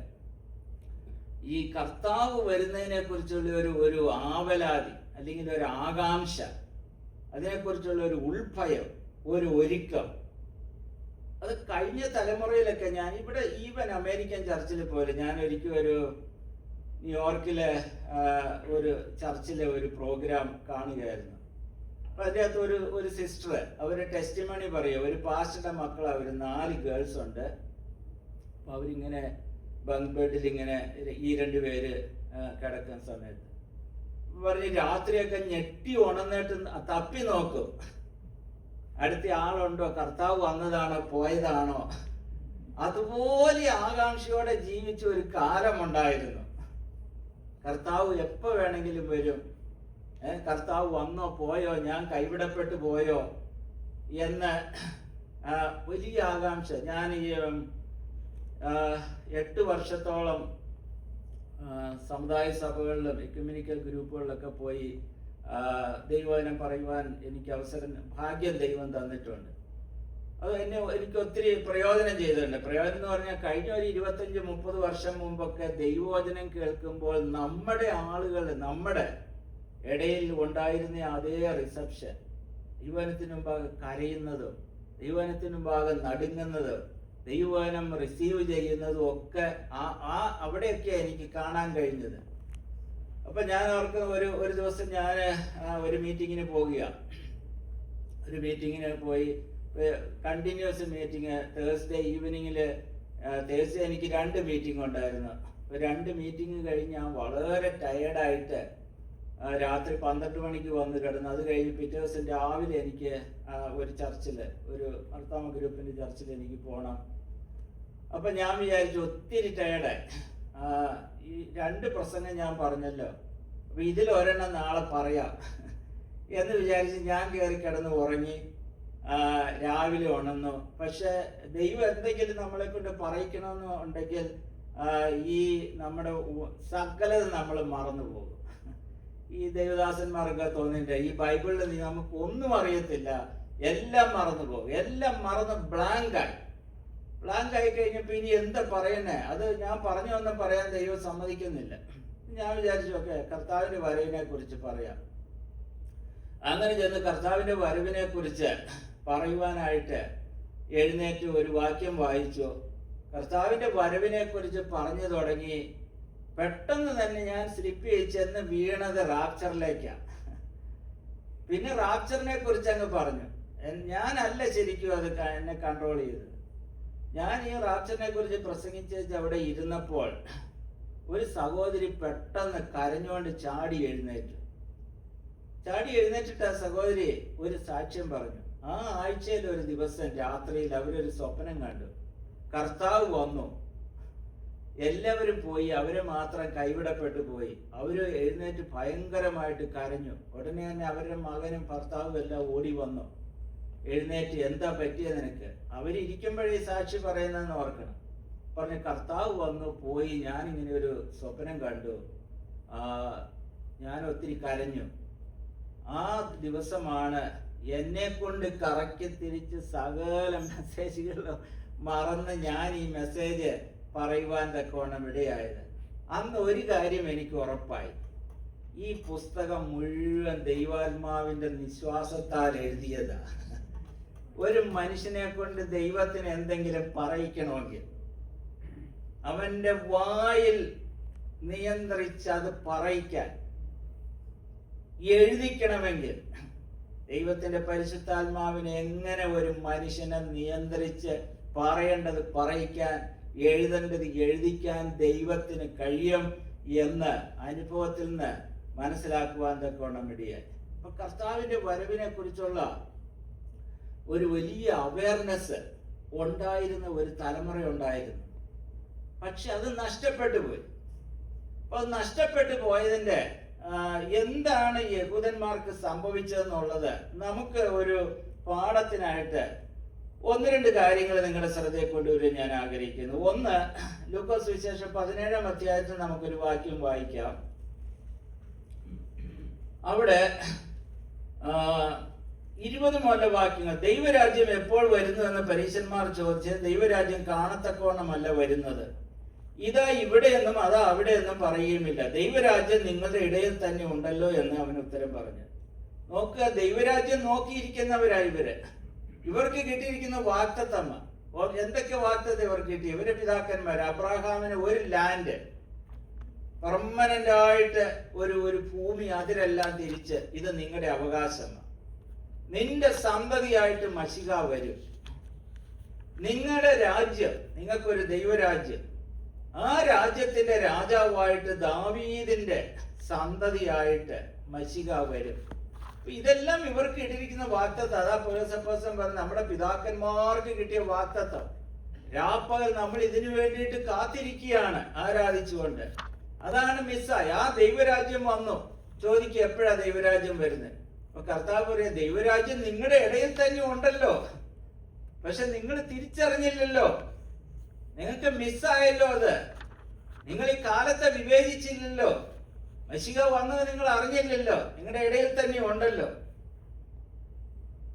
ഈ കർത്താവ് വരുന്നതിനെ കുറിച്ചുള്ള ഒരു ആവലാതി അല്ലെങ്കിൽ ഒരു ആകാംക്ഷ, അതിനെക്കുറിച്ചുള്ള ഒരു ഉൾഭയം, ഒരു ഒരുക്കം, അത് കഴിഞ്ഞ തലമുറയിലൊക്കെ ഞാൻ ഇവിടെ ഈവൻ അമേരിക്കൻ ചർച്ചിൽ പോലെ ഞാൻ ഒരിക്കലും ഒരു ന്യൂയോർക്കിലെ ഒരു ചർച്ചിലെ ഒരു പ്രോഗ്രാം കാണുകയായിരുന്നു. അപ്പൊ അതിൻ്റെ അകത്ത് ഒരു സിസ്റ്റർ അവര് ടെസ്റ്റിമണി പറയുക, ഒരു പാസ്റ്ററുടെ മക്കൾ അവർ 4 ഗേൾസ് ഉണ്ട്. അപ്പൊ അവരിങ്ങനെ ബങ്ക് ബെഡിൽ ഇങ്ങനെ ഈ 2 പേര് കിടക്കുന്ന സമയത്ത് പറഞ്ഞ് രാത്രിയൊക്കെ ഞെട്ടി ഉണർന്നിട്ട് തപ്പി നോക്കും അടുത്ത ആളുണ്ടോ, കർത്താവ് വന്നതാണോ പോയതാണോ. അതുപോലെ ആകാംക്ഷയോടെ ജീവിച്ച ഒരു കാലമുണ്ടായിരുന്നു. കർത്താവ് എപ്പോ വേണമെങ്കിലും വരും, കർത്താവ് വന്നോ പോയോ, ഞാൻ കൈവിടപ്പെട്ടു പോയോ എന്ന് വലിയ ആകാംക്ഷ. ഞാൻ ഈ 8 വർഷത്തോളം സമുദായ സഭകളിലും എക്യുമെനിക്കൽ ഗ്രൂപ്പുകളിലൊക്കെ പോയി ദൈവവചനം പറയുവാൻ എനിക്ക് ഭാഗ്യം ദൈവം തന്നിട്ടുണ്ട്. അത് എനിക്ക് ഒത്തിരി പ്രയോജനം ചെയ്തിട്ടുണ്ട്. പ്രയോജനം എന്ന് പറഞ്ഞാൽ കഴിഞ്ഞ ഒരു 25-30 വർഷം മുമ്പൊക്കെ ദൈവവചനം കേൾക്കുമ്പോൾ നമ്മുടെ ആളുകൾ നമ്മുടെ ഇടയിൽ ഉണ്ടായിരുന്ന അതേ റിസപ്ഷൻ, ദൈവവചനത്തിന് മുമ്പാകെ കരയുന്നതും ദൈവവചനത്തിന് മുമ്പാകെ നടുങ്ങുന്നതും ദൈവവചനം റിസീവ് ചെയ്യുന്നതും ഒക്കെ അവിടെയൊക്കെ എനിക്ക് കാണാൻ കഴിഞ്ഞത്. അപ്പൊ ഞാൻ അവർക്ക് ഒരു ദിവസം ഞാൻ ഒരു മീറ്റിങ്ങിന് പോകുകയാണ്. ഒരു മീറ്റിങ്ങിന് പോയി, കണ്ടിന്യൂസ് മീറ്റിംഗ് തേഴ്സ്ഡേ ഈവനിങ്ങിൽ. തേഴ്സ്ഡേ എനിക്ക് 2 മീറ്റിംഗ് ഉണ്ടായിരുന്നു. 2 മീറ്റിംഗ് കഴിഞ്ഞ് ഞാൻ വളരെ ടയേർഡായിട്ട് രാത്രി 12 മണിക്ക് വന്ന് കിടന്നു. അത് കഴിഞ്ഞ് പിറ്റേ ദിവസം രാവിലെ എനിക്ക് ഒരു ചർച്ചിൽ, ഒരു മർത്താമ ഗ്രൂപ്പിൻ്റെ ചർച്ചിൽ എനിക്ക് പോകണം. അപ്പം ഞാൻ വിചാരിച്ചു ഒത്തിരി ടയേർഡായി. ഈ 2 പ്രസംഗം ഞാൻ പറഞ്ഞല്ലോ, അപ്പം ഇതിലൊരെണ്ണം നാളെ പറയാം എന്ന് വിചാരിച്ച് ഞാൻ കയറി കിടന്ന് ഉറങ്ങി. രാവിലെ ഉണർന്നു. പക്ഷെ ദൈവം എന്തെങ്കിലും നമ്മളെ കൊണ്ട് പറയിക്കണമെന്ന് ഉണ്ടെങ്കിൽ ഈ നമ്മുടെ സകലത് നമ്മൾ മറന്നു പോകും. ഈ ദേവദാസന്മാർക്ക് തോന്നിയിട്ട് ഈ ബൈബിളിൽ നമുക്ക് ഒന്നും അറിയത്തില്ല, എല്ലാം മറന്നു പോകും. എല്ലാം മറന്ന് ബ്ലാങ്കായി കഴിഞ്ഞപ്പോൾ ഇനി എന്താ പറയുന്നേ, അത് ഞാൻ പറഞ്ഞൊന്നും പറയാൻ ദൈവം സമ്മതിക്കുന്നില്ല. ഞാൻ വിചാരിച്ചു ഓക്കെ, കർത്താവിൻ്റെ വരവിനെ കുറിച്ച് പറയാം. അങ്ങനെ ചെന്ന് കർത്താവിൻ്റെ വരവിനെ കുറിച്ച് പറയുവാനായിട്ട് എഴുന്നേറ്റ് ഒരു വാക്യം വായിച്ചു. കർത്താവിൻ്റെ വരവിനെ കുറിച്ച് പറഞ്ഞു തുടങ്ങി. പെട്ടെന്ന് തന്നെ ഞാൻ സ്ലിപ്പ് ചെയ്ത് ചെന്ന് വീണത് റാപ്ചറിലേക്കാണ്. പിന്നെ റാപ്ചറിനെ കുറിച്ച് അങ്ങ് പറഞ്ഞു. ഞാനല്ല ശരിക്കും അത് എന്നെ കൺട്രോൾ ചെയ്തത്. ഞാൻ ഈ റാപ്ചറിനെ കുറിച്ച് പ്രസംഗിച്ച് അവിടെ ഇരുന്നപ്പോൾ ഒരു സഹോദരി പെട്ടെന്ന് കരഞ്ഞുകൊണ്ട് ചാടി എഴുന്നേറ്റിട്ട് ആ സഹോദരി ഒരു സാക്ഷ്യം പറഞ്ഞു. ആ ആഴ്ചയിൽ ഒരു ദിവസം രാത്രിയിൽ അവരൊരു സ്വപ്നം കണ്ടു. കർത്താവ് വന്നു, എല്ലാവരും പോയി, അവരെ മാത്രം കൈവിടപ്പെട്ടു പോയി. അവര് എഴുന്നേറ്റ് ഭയങ്കരമായിട്ട് കരഞ്ഞു. ഉടനെ തന്നെ അവരുടെ മകനും ഭർത്താവും എല്ലാം ഓടി വന്നു. എഴുന്നേറ്റ് എന്താ പറ്റിയത് നിനക്ക്? അവരിയ്ക്കുമ്പോഴേ സാക്ഷി പറയുന്നതെന്ന് ഓർക്കണം. പറഞ്ഞു കർത്താവ് വന്നു പോയി, ഞാനിങ്ങനെ ഒരു സ്വപ്നം കണ്ടു, ഞാൻ ഒത്തിരി കരഞ്ഞു. ആ ദിവസമാണ് എന്നെ കൊണ്ട് കറക്കി തിരിച്ച് സകല മെസ്സേജുകളും മറന്ന് ഞാൻ ഈ മെസ്സേജ് പറയുവാൻ തക്കവണ്ണം ഇടയായത്. അന്ന് ഒരു കാര്യം എനിക്ക് ഉറപ്പായി, ഈ പുസ്തകം മുഴുവൻ ദൈവാത്മാവിന്റെ നിശ്വാസത്താൽ എഴുതിയതാ. ഒരു മനുഷ്യനെ കൊണ്ട് ദൈവത്തിന് എന്തെങ്കിലും പറയിക്കണമെങ്കിൽ അവന്റെ വായിൽ നിയന്ത്രിച്ച് അത് പറയിക്കാൻ എഴുതിക്കണമെങ്കിൽ ദൈവത്തിന്റെ പരിശുദ്ധാത്മാവിനെ എങ്ങനെ ഒരു മനുഷ്യനെ നിയന്ത്രിച്ച് പറയേണ്ടത് പറയിക്കാൻ, എഴുതേണ്ടത് എഴുതിക്കാൻ ദൈവത്തിന് കഴിയും എന്ന് അനുഭവത്തിൽ നിന്ന് മനസ്സിലാക്കുവാൻ തക്കവണ്ണം ഇടയായി. അപ്പൊ കർത്താവിന്റെ വരവിനെ കുറിച്ചുള്ള ഒരു വലിയ അവയർനെസ് ഉണ്ടായിരുന്ന ഒരു തലമുറ ഉണ്ടായിരുന്നു. പക്ഷെ അത് നഷ്ടപ്പെട്ടു പോയി. അപ്പൊ അത് നഷ്ടപ്പെട്ടു പോയതിന്റെ എന്താണ് യഹൂദന്മാർക്ക് സംഭവിച്ചതെന്നുള്ളത് നമുക്ക് ഒരു പാഠത്തിനായിട്ട് 1-2 കാര്യങ്ങൾ നിങ്ങളുടെ ശ്രദ്ധയെ കൊണ്ടുവരാൻ ഞാൻ ആഗ്രഹിക്കുന്നു. ഒന്ന്, ലൂക്കോസ് സുവിശേഷം 17-ാം അധ്യായത്തിൽ നമുക്കൊരു വാക്യം വായിക്കാം. അവിടെ 20 മുതലുള്ള വാക്യങ്ങൾ. ദൈവരാജ്യം എപ്പോൾ വരുന്നു എന്ന് പരീശന്മാർ ചോദിച്ച്, ദൈവരാജ്യം കാണത്തക്കവണ്ണമല്ല വരുന്നത്, ഇതാ ഇവിടെ എന്നും അതാ അവിടെ എന്നും പറയുകയുമില്ല, ദൈവരാജ്യം നിങ്ങളുടെ ഇടയിൽ തന്നെ ഉണ്ടല്ലോ എന്ന് അവൻ ഉത്തരം പറഞ്ഞു. നോക്കുക, ദൈവരാജ്യം നോക്കിയിരിക്കുന്നവരായി ഇവർക്ക് കിട്ടിയിരിക്കുന്ന വാഗ്ദത്തം. എന്തൊക്കെ വാഗ്ദത്തം ഇവർക്ക് കിട്ടി? ഇവരുടെ പിതാക്കന്മാർ അബ്രാഹാമിന് ഒരു ലാൻഡ്, പെർമനന്റ് ആയിട്ട് ഒരു ഭൂമി, അതിരെല്ലാം തിരിച്ച് ഇത് നിങ്ങളുടെ അവകാശമാണ്, നിന്റെ സന്തതിയായിട്ട് മശിഹ വരും, നിങ്ങളുടെ രാജ്യം, നിങ്ങൾക്കൊരു ദൈവരാജ്യം, ആ രാജ്യത്തിന്റെ രാജാവായിട്ട് ദാവീദിന്റെ സന്തതിയായിട്ട് മശിഹ വരും. ഇതെല്ലാം ഇവർക്ക് ഇട്ടിരിക്കുന്ന വാഗ്ദത്തം. അതാ പൗലോസ് പറഞ്ഞ നമ്മുടെ പിതാക്കന്മാർക്ക് കിട്ടിയ വാഗ്ദത്തം. രാപ്പകൽ നമ്മൾ ഇതിനു വേണ്ടിയിട്ട് കാത്തിരിക്കുകയാണ് ആരാധിച്ചുകൊണ്ട്. അതാണ് മിസ്സായി. ആ ദൈവരാജ്യം വന്നു. ചോദിക്കുക എപ്പോഴാ ദൈവരാജ്യം വരുന്നത്? അപ്പൊ കർത്താവ് പറയാ, ദൈവരാജ്യം നിങ്ങളുടെ ഇടയിൽ തന്നെ ഉണ്ടല്ലോ, പക്ഷെ നിങ്ങൾ തിരിച്ചറിഞ്ഞില്ലല്ലോ, നിങ്ങൾക്ക് മിസ്സായല്ലോ. അത് നിങ്ങൾ ഈ കാലത്തെ വിവേചിച്ചില്ലല്ലോ. മശിഹ വന്നത് നിങ്ങൾ അറിഞ്ഞില്ലല്ലോ, നിങ്ങളുടെ ഇടയിൽ തന്നെ ഉണ്ടല്ലോ.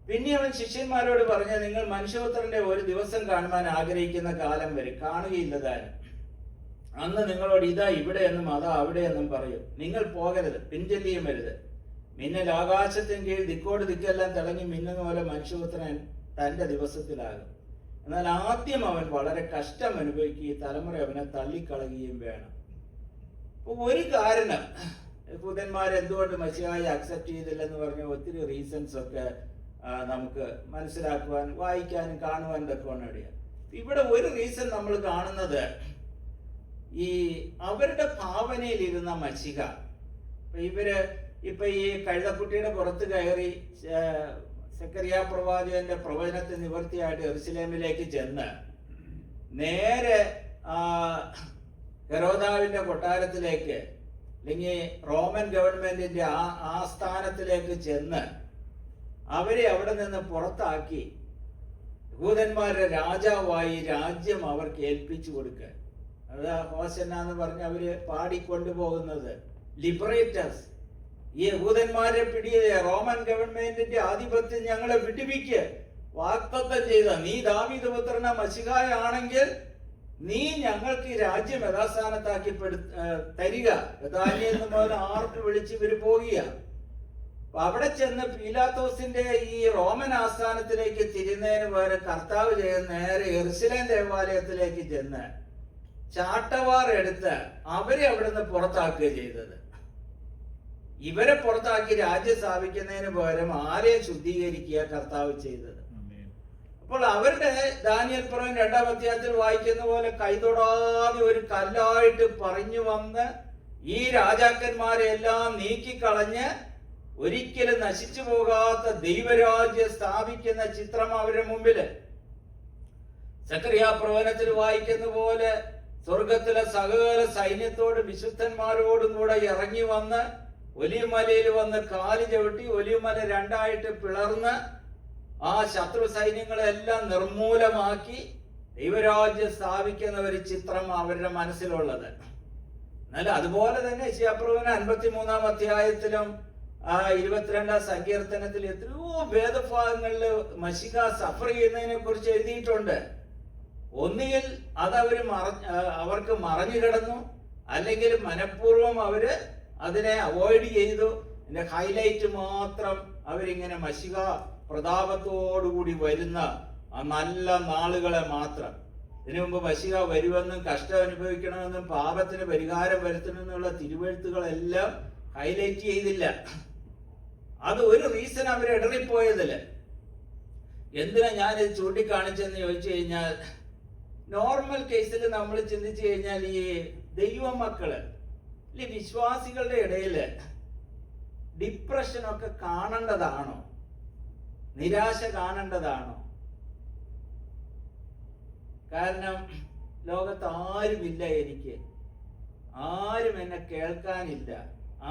പിന്നെ അവൻ ശിഷ്യന്മാരോട് പറഞ്ഞ, നിങ്ങൾ മനുഷ്യപുത്രന്റെ ഒരു ദിവസം കാണുവാൻ ആഗ്രഹിക്കുന്ന കാലം വരും, കാണുകയില്ല താനും. അന്ന് നിങ്ങളോട് ഇതാ ഇവിടെ എന്നും അതാ അവിടെ എന്നും പറയും. നിങ്ങൾ പോകരുത്, പിൻചെല്ലിയും വരുത്. മിന്നൽ ആകാശത്തിന് കീഴിൽ ദിക്കോട് ദിക്കെല്ലാം തിളങ്ങി മിന്നുന്ന പോലെ മനുഷ്യപുത്രൻ തന്റെ ദിവസത്തിലാകും. എന്നാൽ ആദ്യം അവൻ വളരെ കഷ്ടം അനുഭവിക്കുകയും തലമുറ അവനെ തള്ളിക്കളയുകയും വേണം. ഒരു കാരണം യഹൂദന്മാർ എന്തുകൊണ്ട് മശിഹായെ അക്സെപ്റ്റ് ചെയ്തില്ലെന്ന് പറഞ്ഞ ഒത്തിരി റീസൺസ് ഒക്കെ നമുക്ക് മനസ്സിലാക്കുവാൻ, വായിക്കാനും കാണുവാനും ഒക്കെ ഇടയാണ്. ഇവിടെ ഒരു റീസൺ നമ്മൾ കാണുന്നത്, ഈ അവരുടെ ഭാവനയിലിരുന്ന മഷിക. ഇപ്പൊ ഈ കഴുതക്കുട്ടിയുടെ പുറത്ത് കയറി സെക്കറിയ പ്രവാചകന്റെ പ്രവചനത്തെ നിവൃത്തിയായിട്ട് യെരൂശലേമിലേക്ക് ചെന്ന് നേരെ ഹെരോദാവിന്റെ കൊട്ടാരത്തിലേക്ക്, അല്ലെങ്കിൽ റോമൻ ഗവൺമെന്റിന്റെ ആസ്ഥാനത്തിലേക്ക് ചെന്ന് അവരെ അവിടെ നിന്ന് പുറത്താക്കി യഹൂദന്മാരുടെ രാജാവായി രാജ്യം അവർക്ക് ഏൽപ്പിച്ചു കൊടുക്കുക. അത് ഹോസന്ന എന്ന് പറഞ്ഞ് അവര് പാടിക്കൊണ്ടുപോകുന്നത് ലിബറേറ്റേഴ്സ്. ഈ യഹൂദന്മാരെ റോമൻ ഗവൺമെന്റിന്റെ ആധിപത്യം ഞങ്ങളെ വിടുവിക്ക് വാഗ്ദത്തം ചെയ്ത നീ ദാവീദ് പുത്രന മശിഹായാണെങ്കിൽ നീ ഞങ്ങൾക്ക് ഈ രാജ്യം യഥാസ്ഥാനത്താക്കി തരിക. യഥാന്യം മുതൽ ആർക്ക് വിളിച്ച് ഇവര് പോകുക. അവിടെ ചെന്ന് പീലാത്തോസിന്റെ ഈ റോമൻ ആസ്ഥാനത്തിലേക്ക് തിരിയുന്നതിന് പകരം കർത്താവ് ചെയ്യുന്ന നേരെ യെരൂശലേം ദേവാലയത്തിലേക്ക് ചെന്ന് ചാട്ടവാർ എടുത്ത് അവരെ അവിടുന്ന് പുറത്താക്കുക ചെയ്തത്. ഇവരെ പുറത്താക്കി രാജ്യം സ്ഥാപിക്കുന്നതിന് പകരം ആരെയും ശുദ്ധീകരിക്കുക കർത്താവ് ചെയ്തത്. അപ്പോൾ അവരുടെ ദാനിയേൽ പ്രവചനം 2-ാം അധ്യായത്തിൽ വായിക്കുന്ന പോലെ കൈതൊടാതെ ഒരു കല്ലായിട്ട് പറഞ്ഞു വന്ന് ഈ രാജാക്കന്മാരെ എല്ലാം നീക്കിക്കളഞ്ഞ് ഒരിക്കലും നശിച്ചു പോകാത്ത ദൈവരാജ്യം സ്ഥാപിക്കുന്ന ചിത്രം അവരുടെ മുമ്പില്. സെക്കറിയ പ്രവചനത്തിൽ വായിക്കുന്ന പോലെ സ്വർഗത്തിലെ സകല സൈന്യത്തോടും വിശുദ്ധന്മാരോടും കൂടെ ഇറങ്ങി വന്ന് ഒലിവുമലയിൽ വന്ന് കാല് ചവിട്ടി ഒലിവുമല 2ആയിട്ട് പിളർന്ന് ആ ശത്രു സൈന്യങ്ങളെല്ലാം നിർമൂലമാക്കി ദൈവരാജ്യം സ്ഥാപിക്കുന്ന ഒരു ചിത്രം അവരുടെ മനസ്സിലുള്ളത്. എന്നാൽ അതുപോലെ തന്നെ യെശയ്യാപ്രവചനം 53-ാം അധ്യായത്തിലും 22-ാം സങ്കീർത്തനത്തിൽ എത്രയോ വേദഭാഗങ്ങളിൽ മശിഹ സഫർ ചെയ്യുന്നതിനെ കുറിച്ച് എഴുതിയിട്ടുണ്ട്. ഒന്നുകിൽ അവർക്ക് മറഞ്ഞു കിടന്നു, അല്ലെങ്കിൽ മനഃപൂർവ്വം അവര് അതിനെ അവോയ്ഡ് ചെയ്തു. ഇതിന്റെ ഹൈലൈറ്റ് മാത്രം അവരിങ്ങനെ മശിഹ പ്രതാപത്തോടുകൂടി വരുന്ന ആ നല്ല നാളുകളെ മാത്രം. ഇതിനു മുമ്പ് മശിഹ വരുമെന്നും കഷ്ടം അനുഭവിക്കണമെന്നും പാപത്തിന് പരിഹാരം വരുത്തണമെന്നുള്ള തിരുവെഴുത്തുകളെല്ലാം ഹൈലൈറ്റ് ചെയ്തില്ല. അത് ഒരു റീസൺ അവർ ഇടറിപ്പോയതില്. എന്തിനാ ഞാനിത് ചൂണ്ടിക്കാണിച്ചെന്ന് ചോദിച്ചു കഴിഞ്ഞാൽ, നോർമൽ കേസിൽ നമ്മൾ ചിന്തിച്ചു കഴിഞ്ഞാൽ ഈ ദൈവമക്കള് വിശ്വാസികളുടെ ഇടയില് ഡിപ്രഷനൊക്കെ കാണേണ്ടതാണോ? നിരാശ കാണേണ്ടതാണോ? കാരണം ലോകത്ത് ആരുമില്ല, എനിക്ക് ആരും എന്നെ കേൾക്കാനില്ല,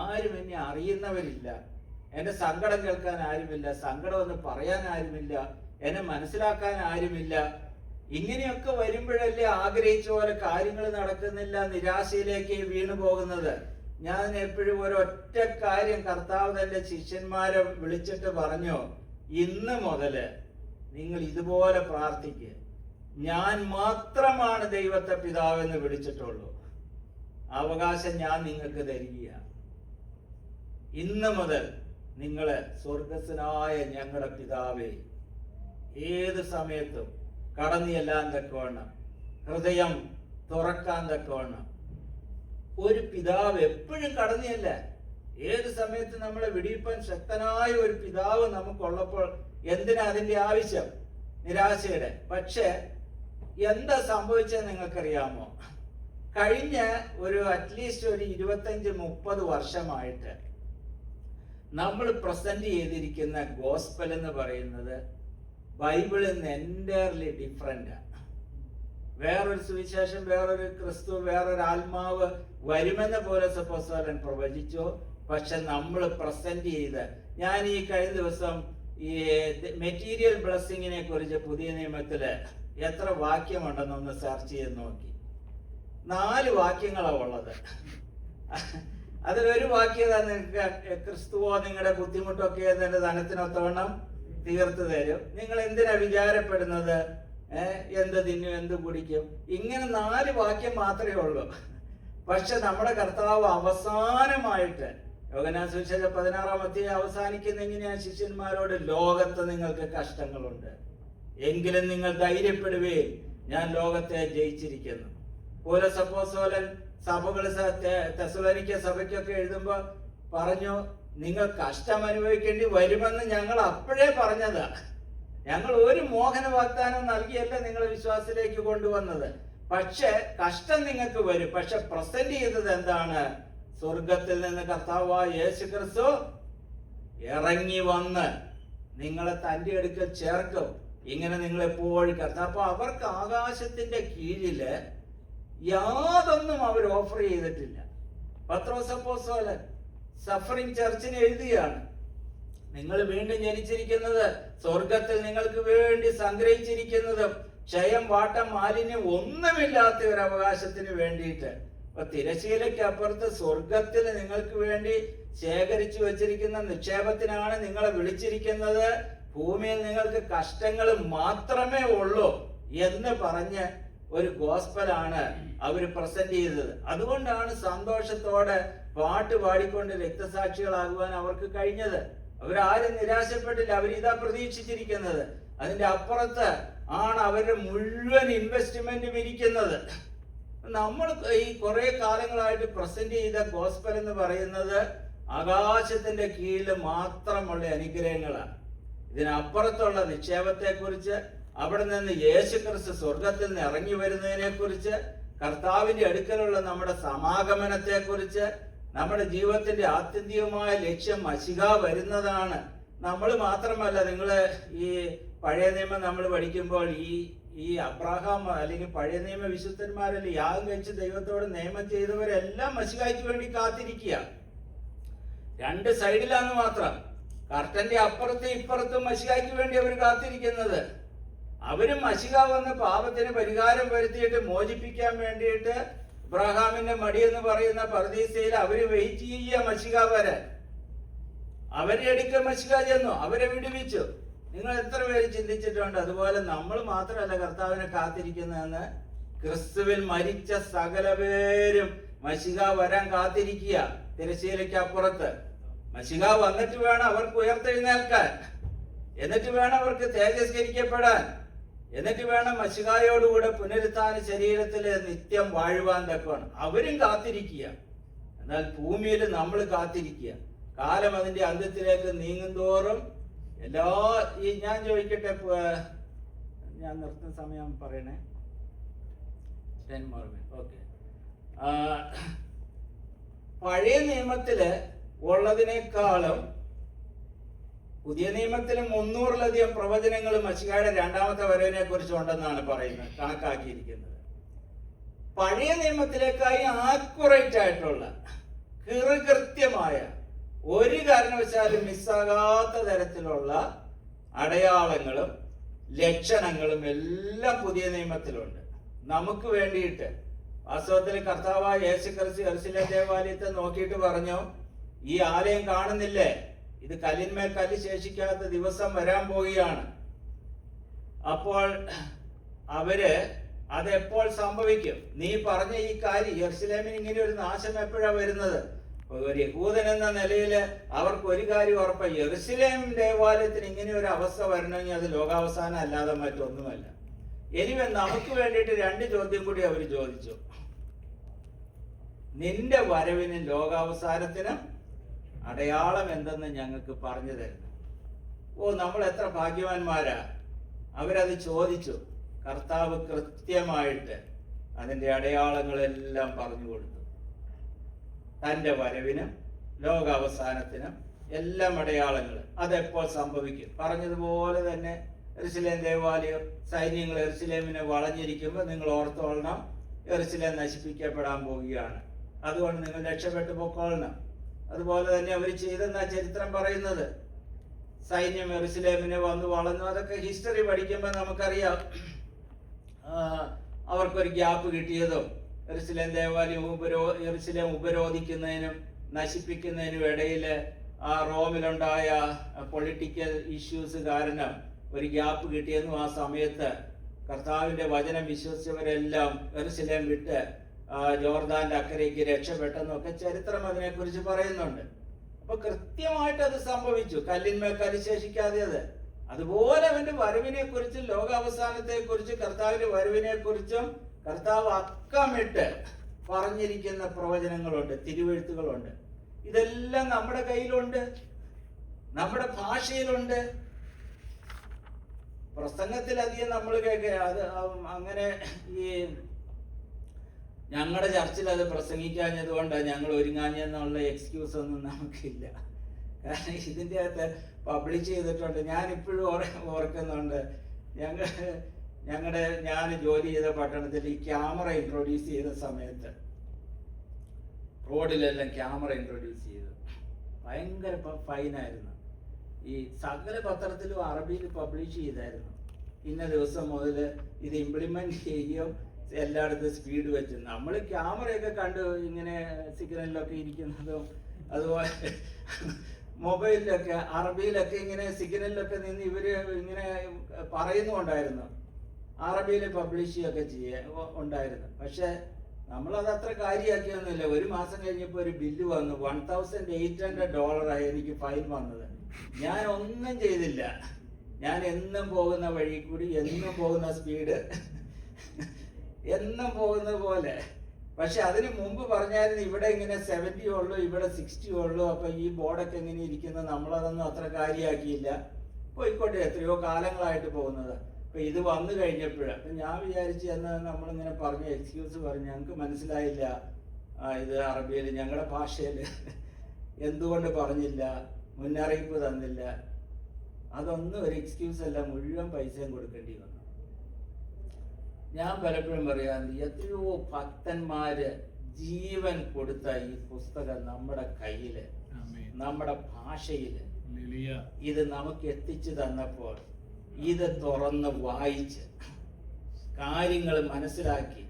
ആരും എന്നെ അറിയുന്നവരില്ല, എന്റെ സങ്കടം കേൾക്കാൻ ആരുമില്ല, സങ്കടം ഒന്ന് പറയാൻ ആരുമില്ല, എന്നെ മനസ്സിലാക്കാൻ ആരുമില്ല. ഇങ്ങനെയൊക്കെ വരുമ്പോഴല്ലേ ആഗ്രഹിച്ച പോലെ കാര്യങ്ങൾ നടക്കുന്നില്ല, നിരാശയിലേക്ക് വീണു പോകുന്നത്. ഞാൻ എപ്പോഴും ഒരൊറ്റ കാര്യം കർത്താവ് തന്റെ ശിഷ്യന്മാരെ വിളിച്ചിട്ട് പറഞ്ഞു, ഇന്ന് മുതല് നിങ്ങൾ ഇതുപോലെ പ്രാർത്ഥിക്കുക. ഞാൻ മാത്രമാണ് ദൈവത്തെ പിതാവെന്ന് വിളിച്ചിട്ടുള്ളൂ, അവകാശം ഞാൻ നിങ്ങൾക്ക് തരികയാണ്. ഇന്ന് മുതൽ നിങ്ങള് സ്വർഗസ്ഥനായ ഞങ്ങളുടെ പിതാവേ, ഏത് സമയത്തും കടന്നു ചെല്ലാൻ തക്കവണ്ണം, ഹൃദയം തുറക്കാൻ തക്കവണ്ണം ഒരു പിതാവ് എപ്പോഴും കടന്നിയല്ല. ഏത് സമയത്ത് നമ്മളെ വിടിയിപ്പാൻ ശക്തനായ ഒരു പിതാവ് നമുക്കുള്ളപ്പോൾ എന്തിനാ അതിന്റെ ആവശ്യം? നിരാശയുടെ. പക്ഷെ എന്താ സംഭവിച്ചത് നിങ്ങൾക്കറിയാമോ? കഴിഞ്ഞ അറ്റ്ലീസ്റ്റ് ഒരു 25-30 വർഷമായിട്ട് നമ്മൾ പ്രസന്റ് ചെയ്തിരിക്കുന്ന ഗോസ്പൽ എന്ന് പറയുന്നത് ബൈബിളിൽ നിന്ന് എൻറ്റയർലി ഡിഫറെന്റ്. വേറൊരു സുവിശേഷം, വേറൊരു ക്രിസ്തു, വേറൊരു ആത്മാവ് വരുമെന്ന് പോലെ അപ്പോസ്തലൻ പ്രവചിച്ചു. പക്ഷെ നമ്മൾ പ്രസന്റ് ചെയ്ത്, ഞാൻ ഈ കഴിഞ്ഞ ദിവസം ഈ മെറ്റീരിയൽ ബ്ലെസ്സിങ്ങിനെ കുറിച്ച് പുതിയ നിയമത്തില് എത്ര വാക്യമുണ്ടെന്നൊന്ന് സെർച്ച് ചെയ്ത് നോക്കി. 4 വാക്യങ്ങളാണ് ഉള്ളത്. അതിലൊരു വാക്യം നിങ്ങൾക്ക് ക്രിസ്തുവോ നിങ്ങളുടെ ബുദ്ധിമുട്ടൊക്കെ എന്റെ ധനത്തിനൊത്തവണ്ണം തീർത്തു തരും, നിങ്ങൾ എന്തിനാ വിചാരപ്പെടുന്നത്, എന്ത് തിന്നും എന്ത് കുടിക്കും, ഇങ്ങനെ 4 വാക്യം മാത്രമേ ഉള്ളൂ. പക്ഷെ നമ്മുടെ കർത്താവ് അവസാനമായിട്ട് യോഹന്നാൻ സുവിശേഷം 16-ാം അധ്യായം അവസാനിക്കുന്ന എങ്ങനെയാ? ശിഷ്യന്മാരോട്, ലോകത്ത് നിങ്ങൾക്ക് കഷ്ടങ്ങളുണ്ട്, എങ്കിലും നിങ്ങൾ ധൈര്യപ്പെടുകയും ഞാൻ ലോകത്തെ ജയിച്ചിരിക്കുന്നു. പൗലോസ് അപ്പോസ്തലൻ സഭകൾ തെസ്സലോനിക്ക സഭയ്ക്കൊക്കെ എഴുതുമ്പോ പറഞ്ഞു, നിങ്ങൾ കഷ്ടം അനുഭവിക്കേണ്ടി വരുമെന്ന് ഞങ്ങൾ അപ്പോഴേ പറഞ്ഞതാ. ഞങ്ങൾ ഒരു മോഹന വാഗ്ദാനം നൽകിയല്ല നിങ്ങളെ വിശ്വാസത്തിലേക്ക് കൊണ്ടുവന്നത്. പക്ഷെ കഷ്ടം നിങ്ങൾക്ക് വരും. പക്ഷെ പ്രസന്റ് ചെയ്തത് എന്താണ്? സ്വർഗത്തിൽ നിന്ന് കർത്താവായ യേശു ക്രിസ്തു ഇറങ്ങി വന്ന് നിങ്ങളെ തന്റെ അടുക്കൽ ചേർക്കും. ഇങ്ങനെ നിങ്ങൾ എപ്പോഴും കർത്താവ്. അപ്പൊ അവർക്ക് ആകാശത്തിന്റെ കീഴില് യാതൊന്നും അവർ ഓഫർ ചെയ്തിട്ടില്ല. പത്രോസ് അപ്പോസ്തലൻ സഫറിംഗ് ചർച്ചിന് എഴുതിയാണ്, നിങ്ങൾ വീണ്ടും ജനിച്ചിരിക്കുന്നത് സ്വർഗത്തിൽ നിങ്ങൾക്ക് വേണ്ടി സംഗ്രഹിച്ചിരിക്കുന്നതും ക്ഷയം, വാട്ടം, മാലിന്യം ഒന്നുമില്ലാത്ത ഒരു അവകാശത്തിന് വേണ്ടിയിട്ട്. അപ്പൊ തിരശീലയ്ക്ക് അപ്പുറത്ത് സ്വർഗത്തിൽ നിങ്ങൾക്ക് വേണ്ടി ശേഖരിച്ചു വെച്ചിരിക്കുന്ന നിക്ഷേപത്തിനാണ് നിങ്ങളെ വിളിച്ചിരിക്കുന്നത്. ഭൂമിയിൽ നിങ്ങൾക്ക് കഷ്ടങ്ങൾ മാത്രമേ ഉള്ളൂ എന്ന് പറഞ്ഞ് ഒരു ഗോസ്പലാണ് അവർ പ്രസന്റ് ചെയ്തത്. അതുകൊണ്ടാണ് സന്തോഷത്തോടെ പാട്ട് പാടിക്കൊണ്ട് രക്തസാക്ഷികളാകുവാൻ അവർക്ക് കഴിഞ്ഞത്. അവരാരും നിരാശപ്പെട്ടില്ല. അവരിതാ പ്രതീക്ഷിച്ചിരിക്കുന്നത്. അതിന്റെ അപ്പുറത്ത് ആണ് അവരുടെ മുഴുവൻ ഇൻവെസ്റ്റ്മെന്റും ഇരിക്കുന്നത്. നമ്മൾ ഈ കുറെ കാലങ്ങളായിട്ട് പ്രസന്റ് ചെയ്ത ഗോസ്പൽ എന്ന് പറയുന്നത് ആകാശത്തിന്റെ കീഴിൽ മാത്രമുള്ള അനുഗ്രഹങ്ങളാണ്. ഇതിനപ്പുറത്തുള്ള നിക്ഷേപത്തെ കുറിച്ച്, അവിടെ നിന്ന് യേശു ക്രിസ്തു സ്വർഗത്തിൽ നിന്ന് ഇറങ്ങി വരുന്നതിനെ കുറിച്ച്, കർത്താവിന്റെ അടുക്കലുള്ള നമ്മുടെ സമാഗമനത്തെ കുറിച്ച്, നമ്മുടെ ജീവിതത്തിന്റെ ആത്യന്തികമായ ലക്ഷ്യം മശിഹ വരുന്നതാണ്. നമ്മൾ മാത്രമല്ല, നിങ്ങൾ ഈ പഴയ നിയമം നമ്മൾ പഠിക്കുമ്പോൾ ഈ അബ്രാഹാം അല്ലെങ്കിൽ പഴയ നിയമ വിശുദ്ധന്മാരല്ലേ യാഗം കഴിച്ച് ദൈവത്തോട് നിയമം ചെയ്തവരെല്ലാം മശിഹായ്ക്ക് വേണ്ടി കാത്തിരിക്കുക. രണ്ട് സൈഡിലാന്ന് മാത്രം. കർട്ടന്റെ അപ്പുറത്തും ഇപ്പുറത്തും മശിഹായ്ക്ക് വേണ്ടി അവർ കാത്തിരിക്കുന്നത്. അവരും മശിഹ വന്ന് പാപത്തിന് പരിഹാരം വരുത്തിയിട്ട് മോചിപ്പിക്കാൻ വേണ്ടിയിട്ട് അബ്രഹാമിന്റെ മടി എന്ന് പറയുന്ന പർദീസയിൽ അവര് വെയിറ്റ് ചെയ്യുക മശിഹ വരാൻ. അവരെ അടുക്ക മശിഹ ചെന്നു, അവരെ വിടുവിച്ചു. നിങ്ങൾ എത്ര പേര് ചിന്തിച്ചിട്ടുണ്ട്? അതുപോലെ നമ്മൾ മാത്രമല്ല കർത്താവിനെ കാത്തിരിക്കുന്നതെന്ന്. ക്രിസ്തുവിൽ മരിച്ച സകല പേരും മശിഹ വരാൻ കാത്തിരിക്കുക. തിരശ്ശീലയ്ക്ക് അപ്പുറത്ത് മശിഹ വന്നിട്ട് വേണം അവർക്ക് ഉയർത്തെഴുന്നേൽക്കാൻ, എന്നിട്ട് വേണം അവർക്ക് തേജസ്കരിക്കപ്പെടാൻ, എന്നിട്ട് വേണം മശിഹായോടുകൂടെ പുനരുത്ഥാന ശരീരത്തിൽ നിത്യം വാഴുവാൻ തക്കവണ്ണം അവരും കാത്തിരിക്കുക. എന്നാൽ ഭൂമിയിൽ നമ്മൾ കാത്തിരിക്കുക. കാലം അതിന്റെ അന്ത്യത്തിലേക്ക് നീങ്ങുന്തോറും ഞാൻ ചോദിക്കട്ടെ, ഞാൻ നിർത്തുന്ന സമയം പറയണേ. 10 more minutes. ഓക്കെ. പഴയ നിയമത്തില് ഉള്ളതിനേക്കാളും പുതിയ നിയമത്തിൽ 300-ലധികം പ്രവചനങ്ങൾ മശിഹായുടെ രണ്ടാമത്തെ വരവിനെ കുറിച്ചുണ്ടെന്നാണ് പറയുന്നത്, കണക്കാക്കിയിരിക്കുന്നത്. പഴയ നിയമത്തിലേക്കായി ആക്യുറേറ്റ് ആയിട്ടുള്ള കൃത്യമായ ഒരു കാരണവശാലും മിസ്സാകാത്ത തരത്തിലുള്ള അടയാളങ്ങളും ലക്ഷണങ്ങളും എല്ലാം പുതിയ നിയമത്തിലുണ്ട് നമുക്ക് വേണ്ടിയിട്ട്. വാസ്തവത്തിൽ കർത്താവായ യേശു ക്രിസ്തു യെരൂശലേം ദേവാലയത്തെ നോക്കിയിട്ട് പറഞ്ഞു, ഈ ആലയം കാണുന്നില്ലേ, ഇത് കല്ലിന്മേൽ കല്ല് ശേഷിക്കാത്ത ദിവസം വരാൻ പോവുകയാണ്. അപ്പോൾ അവര് അതെപ്പോൾ സംഭവിക്കും? നീ പറഞ്ഞ ഈ കാര്യം, യെരൂശലേമിന് ഇങ്ങനെ ഒരു നാശം എപ്പോഴാണ് വരുന്നത്? ഒരു യഹൂദൻ എന്ന നിലയിൽ അവർക്ക് ഒരു കാര്യം ഉറപ്പാണ്, യെരൂശലേം ദേവാലയത്തിന് ഇങ്ങനെ ഒരു അവസ്ഥ വരണമെങ്കിൽ അത് ലോകാവസാനം അല്ലാതെ മറ്റൊന്നുമല്ല. എനിവേ നമുക്ക് വേണ്ടിയിട്ട് 2 ചോദ്യം കൂടി അവർ ചോദിച്ചു. നിന്റെ വരവിനും ലോകാവസാനത്തിനും അടയാളം എന്തെന്ന് ഞങ്ങൾക്ക് പറഞ്ഞു തരുന്നു. നമ്മൾ എത്ര ഭാഗ്യവാന്മാരാ! അവരത് ചോദിച്ചു. കർത്താവ് കൃത്യമായിട്ട് അതിന്റെ അടയാളങ്ങളെല്ലാം പറഞ്ഞു കൊടുത്തു. തന്റെ വരവിനും ലോകാവസാനത്തിനും എല്ലാം അടയാളങ്ങൾ. അതെപ്പോൾ സംഭവിക്കും? പറഞ്ഞതുപോലെ തന്നെ യെരൂശലേം ദേവാലയം സൈന്യങ്ങൾ യെരൂശലേമിനെ വളഞ്ഞിരിക്കുമ്പോൾ നിങ്ങൾ ഓർത്തോളണം, യെരൂശലേം നശിപ്പിക്കപ്പെടാൻ പോവുകയാണ്, അതുകൊണ്ട് നിങ്ങൾ രക്ഷപ്പെട്ടു പൊക്കോളണം. അതുപോലെ തന്നെ അവർ ചെയ്തെന്നാ ചരിത്രം പറയുന്നത്. സൈന്യം യെരൂശലേമിനെ വന്ന് വളഞ്ഞു. അതൊക്കെ ഹിസ്റ്ററി പഠിക്കുമ്പോൾ നമുക്കറിയാം. അവർക്കൊരു ഗ്യാപ്പ് കിട്ടിയതും യെരൂശലേം ദേവാലയം യെരൂശലേം ഉപരോധിക്കുന്നതിനും നശിപ്പിക്കുന്നതിനും ഇടയിൽ റോമിലുണ്ടായ പൊളിറ്റിക്കൽ ഇഷ്യൂസ് കാരണം ഒരു ഗ്യാപ്പ് കിട്ടിയെന്നും ആ സമയത്ത് കർത്താവിന്റെ വചനം വിശ്വസിച്ചവരെല്ലാം യെരൂശലേം വിട്ട് ജോർദാന്റെ അക്കരയ്ക്ക് രക്ഷപ്പെട്ടെന്നൊക്കെ ചരിത്രം അതിനെക്കുറിച്ച് പറയുന്നുണ്ട്. അപ്പൊ കൃത്യമായിട്ട് അത് സംഭവിച്ചു, കല്ലിന്മേൽ കല്ല് ശേഷിക്കാതെ. അതുപോലെ അവന്റെ വരവിനെ കുറിച്ചും ലോകാവസാനത്തെ കുറിച്ചും കർത്താവിന്റെ വരവിനെ കുറിച്ചും കർത്താവ് അക്കമിട്ട് പറഞ്ഞിരിക്കുന്ന പ്രവചനങ്ങളുണ്ട്, തിരുവെഴുത്തുകളുണ്ട്. ഇതെല്ലാം നമ്മുടെ കയ്യിലുണ്ട്, നമ്മുടെ ഭാഷയിലുണ്ട്. പ്രസംഗത്തിൽ അധികം നമ്മൾ കേൾക്കുക അത് അങ്ങനെ ഈ ഞങ്ങളുടെ ചർച്ചിൽ അത് പ്രസംഗിക്കാഞ്ഞത് കൊണ്ട് ഞങ്ങൾ ഒരുങ്ങാഞ്ഞെന്നുള്ള എക്സ്ക്യൂസ് ഒന്നും നമുക്കില്ല. കാരണം ഇതിൻ്റെ അകത്ത് പബ്ലിഷ് ചെയ്തിട്ടുണ്ട്. ഞാനിപ്പോഴും ഓർക്കുന്നുണ്ട്, ഞാൻ ജോലി ചെയ്ത പട്ടണത്തിൽ ഈ ക്യാമറ ഇൻട്രൊഡ്യൂസ് ചെയ്ത സമയത്ത് റോഡിലെല്ലാം ക്യാമറ ഇൻട്രൊഡ്യൂസ് ചെയ്തു. ഭയങ്കര ഫൈനായിരുന്നു. ഈ സകല പത്രത്തിലും അറബിയിൽ പബ്ലിഷ് ചെയ്തായിരുന്നു. ഇന്ന ദിവസം മുതൽ ഇത് ഇംപ്ലിമെന്റ് ചെയ്യും, എല്ലായിടത്തും സ്പീഡ് വെച്ച്. നമ്മൾ ക്യാമറയൊക്കെ കണ്ട് ഇങ്ങനെ സിഗ്നലിലൊക്കെ ഇരിക്കുന്നതും അതുപോലെ മൊബൈലിലൊക്കെ അറബിയിലൊക്കെ ഇങ്ങനെ സിഗ്നലിലൊക്കെ നിന്ന് ഇവര് ഇങ്ങനെ പറയുന്നുണ്ടായിരുന്നു, അറബിയിൽ പബ്ലിഷ് ചെയ്യുകയൊക്കെ ഉണ്ടായിരുന്നു. പക്ഷെ നമ്മളത് അത്ര കാര്യമാക്കിയൊന്നുമില്ല. ഒരു മാസം കഴിഞ്ഞപ്പോൾ ഒരു ബില്ല് വന്നു, $1,800 എനിക്ക് ഫൈൻ വന്നത്. ഞാൻ ഒന്നും ചെയ്തില്ല. ഞാൻ എന്നും പോകുന്ന വഴി കൂടി, എന്നും പോകുന്ന സ്പീഡ്, എന്നും പോകുന്ന പോലെ. പക്ഷെ അതിന് മുമ്പ് പറഞ്ഞായിരുന്നു ഇവിടെ ഇങ്ങനെ 70 ഉള്ളൂ, ഇവിടെ 60 ഉള്ളൂ. അപ്പൊ ഈ ബോർഡൊക്കെ എങ്ങനെ ഇരിക്കുന്നത്, നമ്മളതൊന്നും അത്ര കാര്യമാക്കിയില്ല. പോയിക്കോട്ടെ, എത്രയോ കാലങ്ങളായിട്ട് പോകുന്നത്. അപ്പൊ ഇത് വന്നു കഴിഞ്ഞപ്പോഴാണ് ഞാൻ വിചാരിച്ചു എന്ന് നമ്മളിങ്ങനെ പറഞ്ഞ എക്സ്ക്യൂസ് പറഞ്ഞു, ഞങ്ങൾക്ക് മനസ്സിലായില്ല ഇത് അറബിയിൽ, ഞങ്ങളുടെ ഭാഷയിൽ എന്തുകൊണ്ട് പറഞ്ഞില്ല, മുന്നറിയിപ്പ് തന്നില്ല. അതൊന്നും ഒരു എക്സ്ക്യൂസ് അല്ല, മുഴുവൻ പൈസയും കൊടുക്കേണ്ടി വന്നു. ഞാൻ പലപ്പോഴും പറയാറുണ്ട്, എത്രയോ ഭക്തന്മാര് ജീവൻ കൊടുത്ത ഈ പുസ്തകം നമ്മുടെ കയ്യില്, നമ്മുടെ ഭാഷയില് ഇത് നമുക്ക് എത്തിച്ചു തന്നപ്പോൾ ഇത് തുറന്ന് വായിച്ച് കാര്യങ്ങൾ മനസ്സിലാക്കി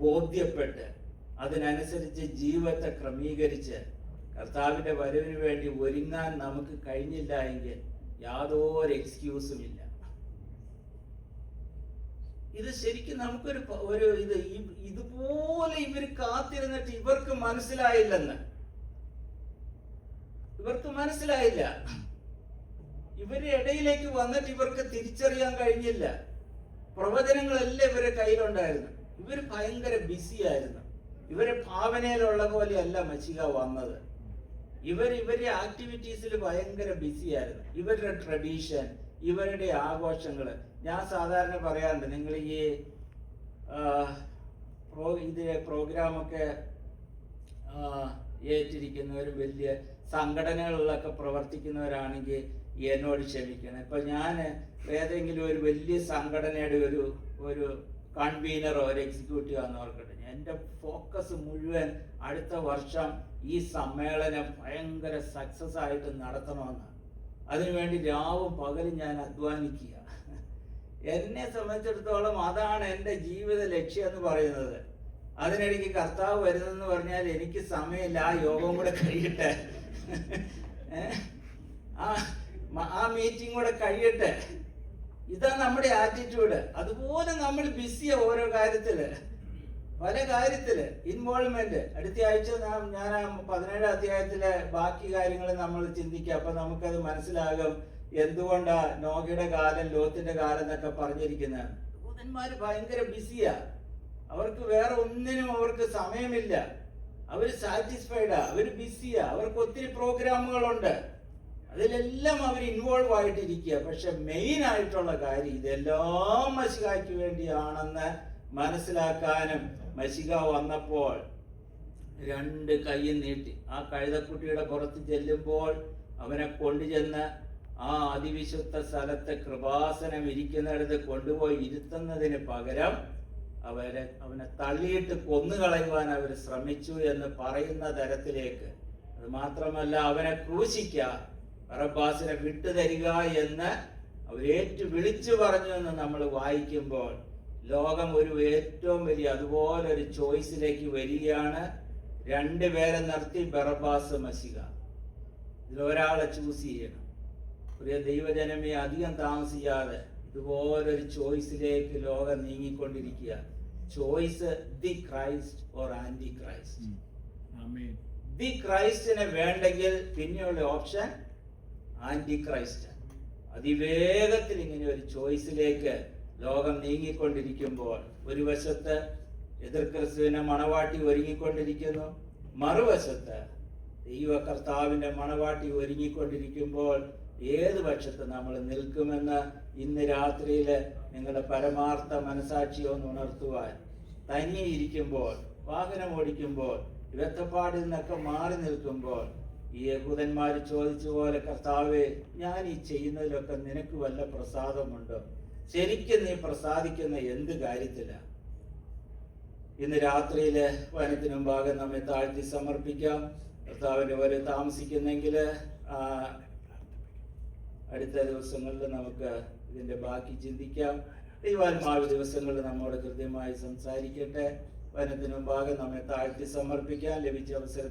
ബോധ്യപ്പെട്ട് അതിനനുസരിച്ച് ജീവിതത്തെ ക്രമീകരിച്ച് കർത്താവിന്റെ വരവിന് വേണ്ടി ഒരുങ്ങാൻ നമുക്ക് കഴിഞ്ഞില്ല എങ്കിൽ യാതൊരു എക്സ്ക്യൂസും ഇല്ല. ഇത് ശരിക്കും നമുക്കൊരു ഇതുപോലെ ഇവർ കാത്തിരുന്നിട്ട് ഇവർക്ക് മനസ്സിലായില്ല. ഇവരുടെ ഇടയിലേക്ക് വന്നിട്ട് ഇവർക്ക് തിരിച്ചറിയാൻ കഴിഞ്ഞില്ല. പ്രവചനങ്ങളെല്ലാം ഇവരുടെ കയ്യിലുണ്ടായിരുന്നു. ഇവർ ഭയങ്കര ബിസി ആയിരുന്നു. ഇവരെ ഭാവനയിലുള്ള പോലെയല്ല മശിഹ വന്നത്. ഇവരുടെ ആക്ടിവിറ്റീസിൽ ഭയങ്കര ബിസി ആയിരുന്നു. ഇവരുടെ ട്രഡീഷൻ, ഇവരുടെ ആഘോഷങ്ങള്. ഞാൻ സാധാരണ പറയാറുണ്ട്, നിങ്ങൾ ഈ പ്രോഗ്രാമൊക്കെ ഏറ്റിരിക്കുന്നവരും വലിയ സംഘടനകളിലൊക്കെ പ്രവർത്തിക്കുന്നവരാണെങ്കിൽ എന്നോട് ക്ഷമിക്കണം. ഇപ്പൊ ഞാൻ ഏതെങ്കിലും ഒരു വലിയ സംഘടനയുടെ ഒരു കൺവീനറോ ഒരു എക്സിക്യൂട്ടീവ് ആണെന്ന് ഓർക്കട്ടെ, എൻ്റെ ഫോക്കസ് മുഴുവൻ അടുത്ത വർഷം ഈ സമ്മേളനം ഭയങ്കര സക്സസ് ആയിട്ട് നടത്തണമെന്നാണ്. അതിനുവേണ്ടി രാവും പകലും ഞാൻ അധ്വാനിക്കുക. എന്നെ സംബന്ധിച്ചിടത്തോളം അതാണ് എൻ്റെ ജീവിത ലക്ഷ്യം എന്ന് പറയുന്നത്. അതിനിടയ്ക്ക് കർത്താവ് വരുന്നെന്ന് പറഞ്ഞാൽ എനിക്ക് സമയമില്ല, ആ യോഗം കൂടെ കഴിയട്ടെ, ആ മീറ്റിംഗ് കൂടെ കഴിയട്ടെ. ഇതാ നമ്മുടെ ആറ്റിറ്റ്യൂഡ്. അതുപോലെ നമ്മൾ ബിസിയാ ഓരോ കാര്യത്തില്, പല കാര്യത്തില് ഇൻവോൾവ്മെന്റ്. അടുത്ത ആഴ്ച ഞാൻ 17 അധ്യായത്തിലെ ബാക്കി കാര്യങ്ങൾ നമ്മൾ ചിന്തിക്കുക. അപ്പൊ നമുക്കത് മനസ്സിലാകും എന്തുകൊണ്ടാ നോഹയുടെ കാലം, ലോത്തിന്റെ കാലം എന്നൊക്കെ പറഞ്ഞിരിക്കുന്നത്. ദൂതന്മാര് ഭയങ്കര ബിസിയാ. അവർക്ക് വേറെ ഒന്നിനും അവർക്ക് സമയമില്ല. അവര് സാറ്റിസ്ഫൈഡാ, അവര് ബിസിയാ, അവർക്ക് ഒത്തിരി പ്രോഗ്രാമുകളുണ്ട്, അതിലെല്ലാം അവർ ഇൻവോൾവ് ആയിട്ടിരിക്കുക. പക്ഷെ മെയിൻ ആയിട്ടുള്ള കാര്യം ഇതെല്ലാം മശിഹായ്ക്ക് വേണ്ടിയാണെന്ന് മനസ്സിലാക്കാനും മശിഹ വന്നപ്പോൾ 2 കൈയും നീട്ടി ആ കഴുതക്കുട്ടിയുടെ പുറത്ത് ചെല്ലുമ്പോൾ അവനെ കൊണ്ടുചെന്ന് ആ അതിവിശുദ്ധ സ്ഥലത്ത് കൃപാസനം ഇരിക്കുന്നിടത്ത് കൊണ്ടുപോയി ഇരുത്തുന്നതിന് പകരം അവനെ തള്ളിയിട്ട് കൊന്നുകളയുവാൻ അവർ ശ്രമിച്ചു എന്ന് പറയുന്ന തരത്തിലേക്ക്. അത് മാത്രമല്ല, അവനെ ക്രൂശിക്കാൻ, ബറബ്ബാസിനെ വിട്ടുതരിക എന്ന് അവരേറ്റു വിളിച്ചു പറഞ്ഞു എന്ന് നമ്മൾ വായിക്കുമ്പോൾ ലോകം ഒരു ഏറ്റവും വലിയ അതുപോലൊരു ചോയ്സിലേക്ക് വരികയാണ്. 2 പേരെ നിർത്തി ബറബ്ബാസ്, മശിഹ. ഇതിലൊരാളെ ചൂസ് ചെയ്യണം. പ്രിയ ദൈവജനമേ, അധികം താമസിയാതെ ഇതുപോലൊരു ചോയ്സിലേക്ക് ലോകം നീങ്ങിക്കൊണ്ടിരിക്കുക. Choice the Christ or anti Christ. The ക്രൈസ്റ്റിനെ വേണ്ടെങ്കിൽ പിന്നെയുള്ള ഓപ്ഷൻ ആന്റി ക്രൈസ്റ്റ്. അതിവേഗത്തിൽ ഇങ്ങനെ ഒരു ചോയ്സിലേക്ക് ലോകം നീങ്ങിക്കൊണ്ടിരിക്കുമ്പോൾ ഒരു വശത്ത് എതിർ ക്രിസ്തുവിനെ മണവാട്ടി ഒരുങ്ങിക്കൊണ്ടിരിക്കുന്നു, മറുവശത്ത് ദൈവ കർത്താവിന്റെ മണവാട്ടി ഒരുങ്ങിക്കൊണ്ടിരിക്കുമ്പോൾ ഏത് പക്ഷത്ത് നമ്മൾ നിൽക്കുമെന്ന് ഇന്ന് രാത്രിയിൽ നിങ്ങളുടെ പരമാർത്ഥ മനസാക്ഷിയെ ഒന്ന് ഉണർത്തുവാൻ, തനിയെ ഇരിക്കുമ്പോൾ വാഹനം ഓടിക്കുമ്പോൾ വ്യർത്ഥപ്പാടിൽ നിന്നൊക്കെ മാറി നിൽക്കുമ്പോൾ ഈ യഹൂദന്മാർ ചോദിച്ച പോലെ, കർത്താവേ, ഞാൻ ഈ ചെയ്യുന്നതിലൊക്കെ നിനക്ക് വല്ല പ്രസാദമുണ്ടോ? ശരിക്കും നീ പ്രസാദിക്കുന്ന എന്ത് കാര്യത്തിലാണ്? ഇന്ന് രാത്രിയില് വനത്തിന് മുമ്പാകെ നമ്മെ താഴ്ത്തി സമർപ്പിക്കാം. കർത്താവിന്റെ വരെ താമസിക്കുന്നെങ്കിൽ അടുത്ത ദിവസങ്ങളിൽ നമുക്ക് ഇതിന്റെ ബാക്കി ചിന്തിക്കാം. ദൈവാത്മാവ് ദിവസങ്ങളിൽ നമ്മോട് കൃത്യമായി സംസാരിക്കട്ടെ. വനത്തിന് മുമ്പാകെ നമ്മെ താഴ്ത്തി സമർപ്പിക്കാൻ ലഭിച്ച അവസരം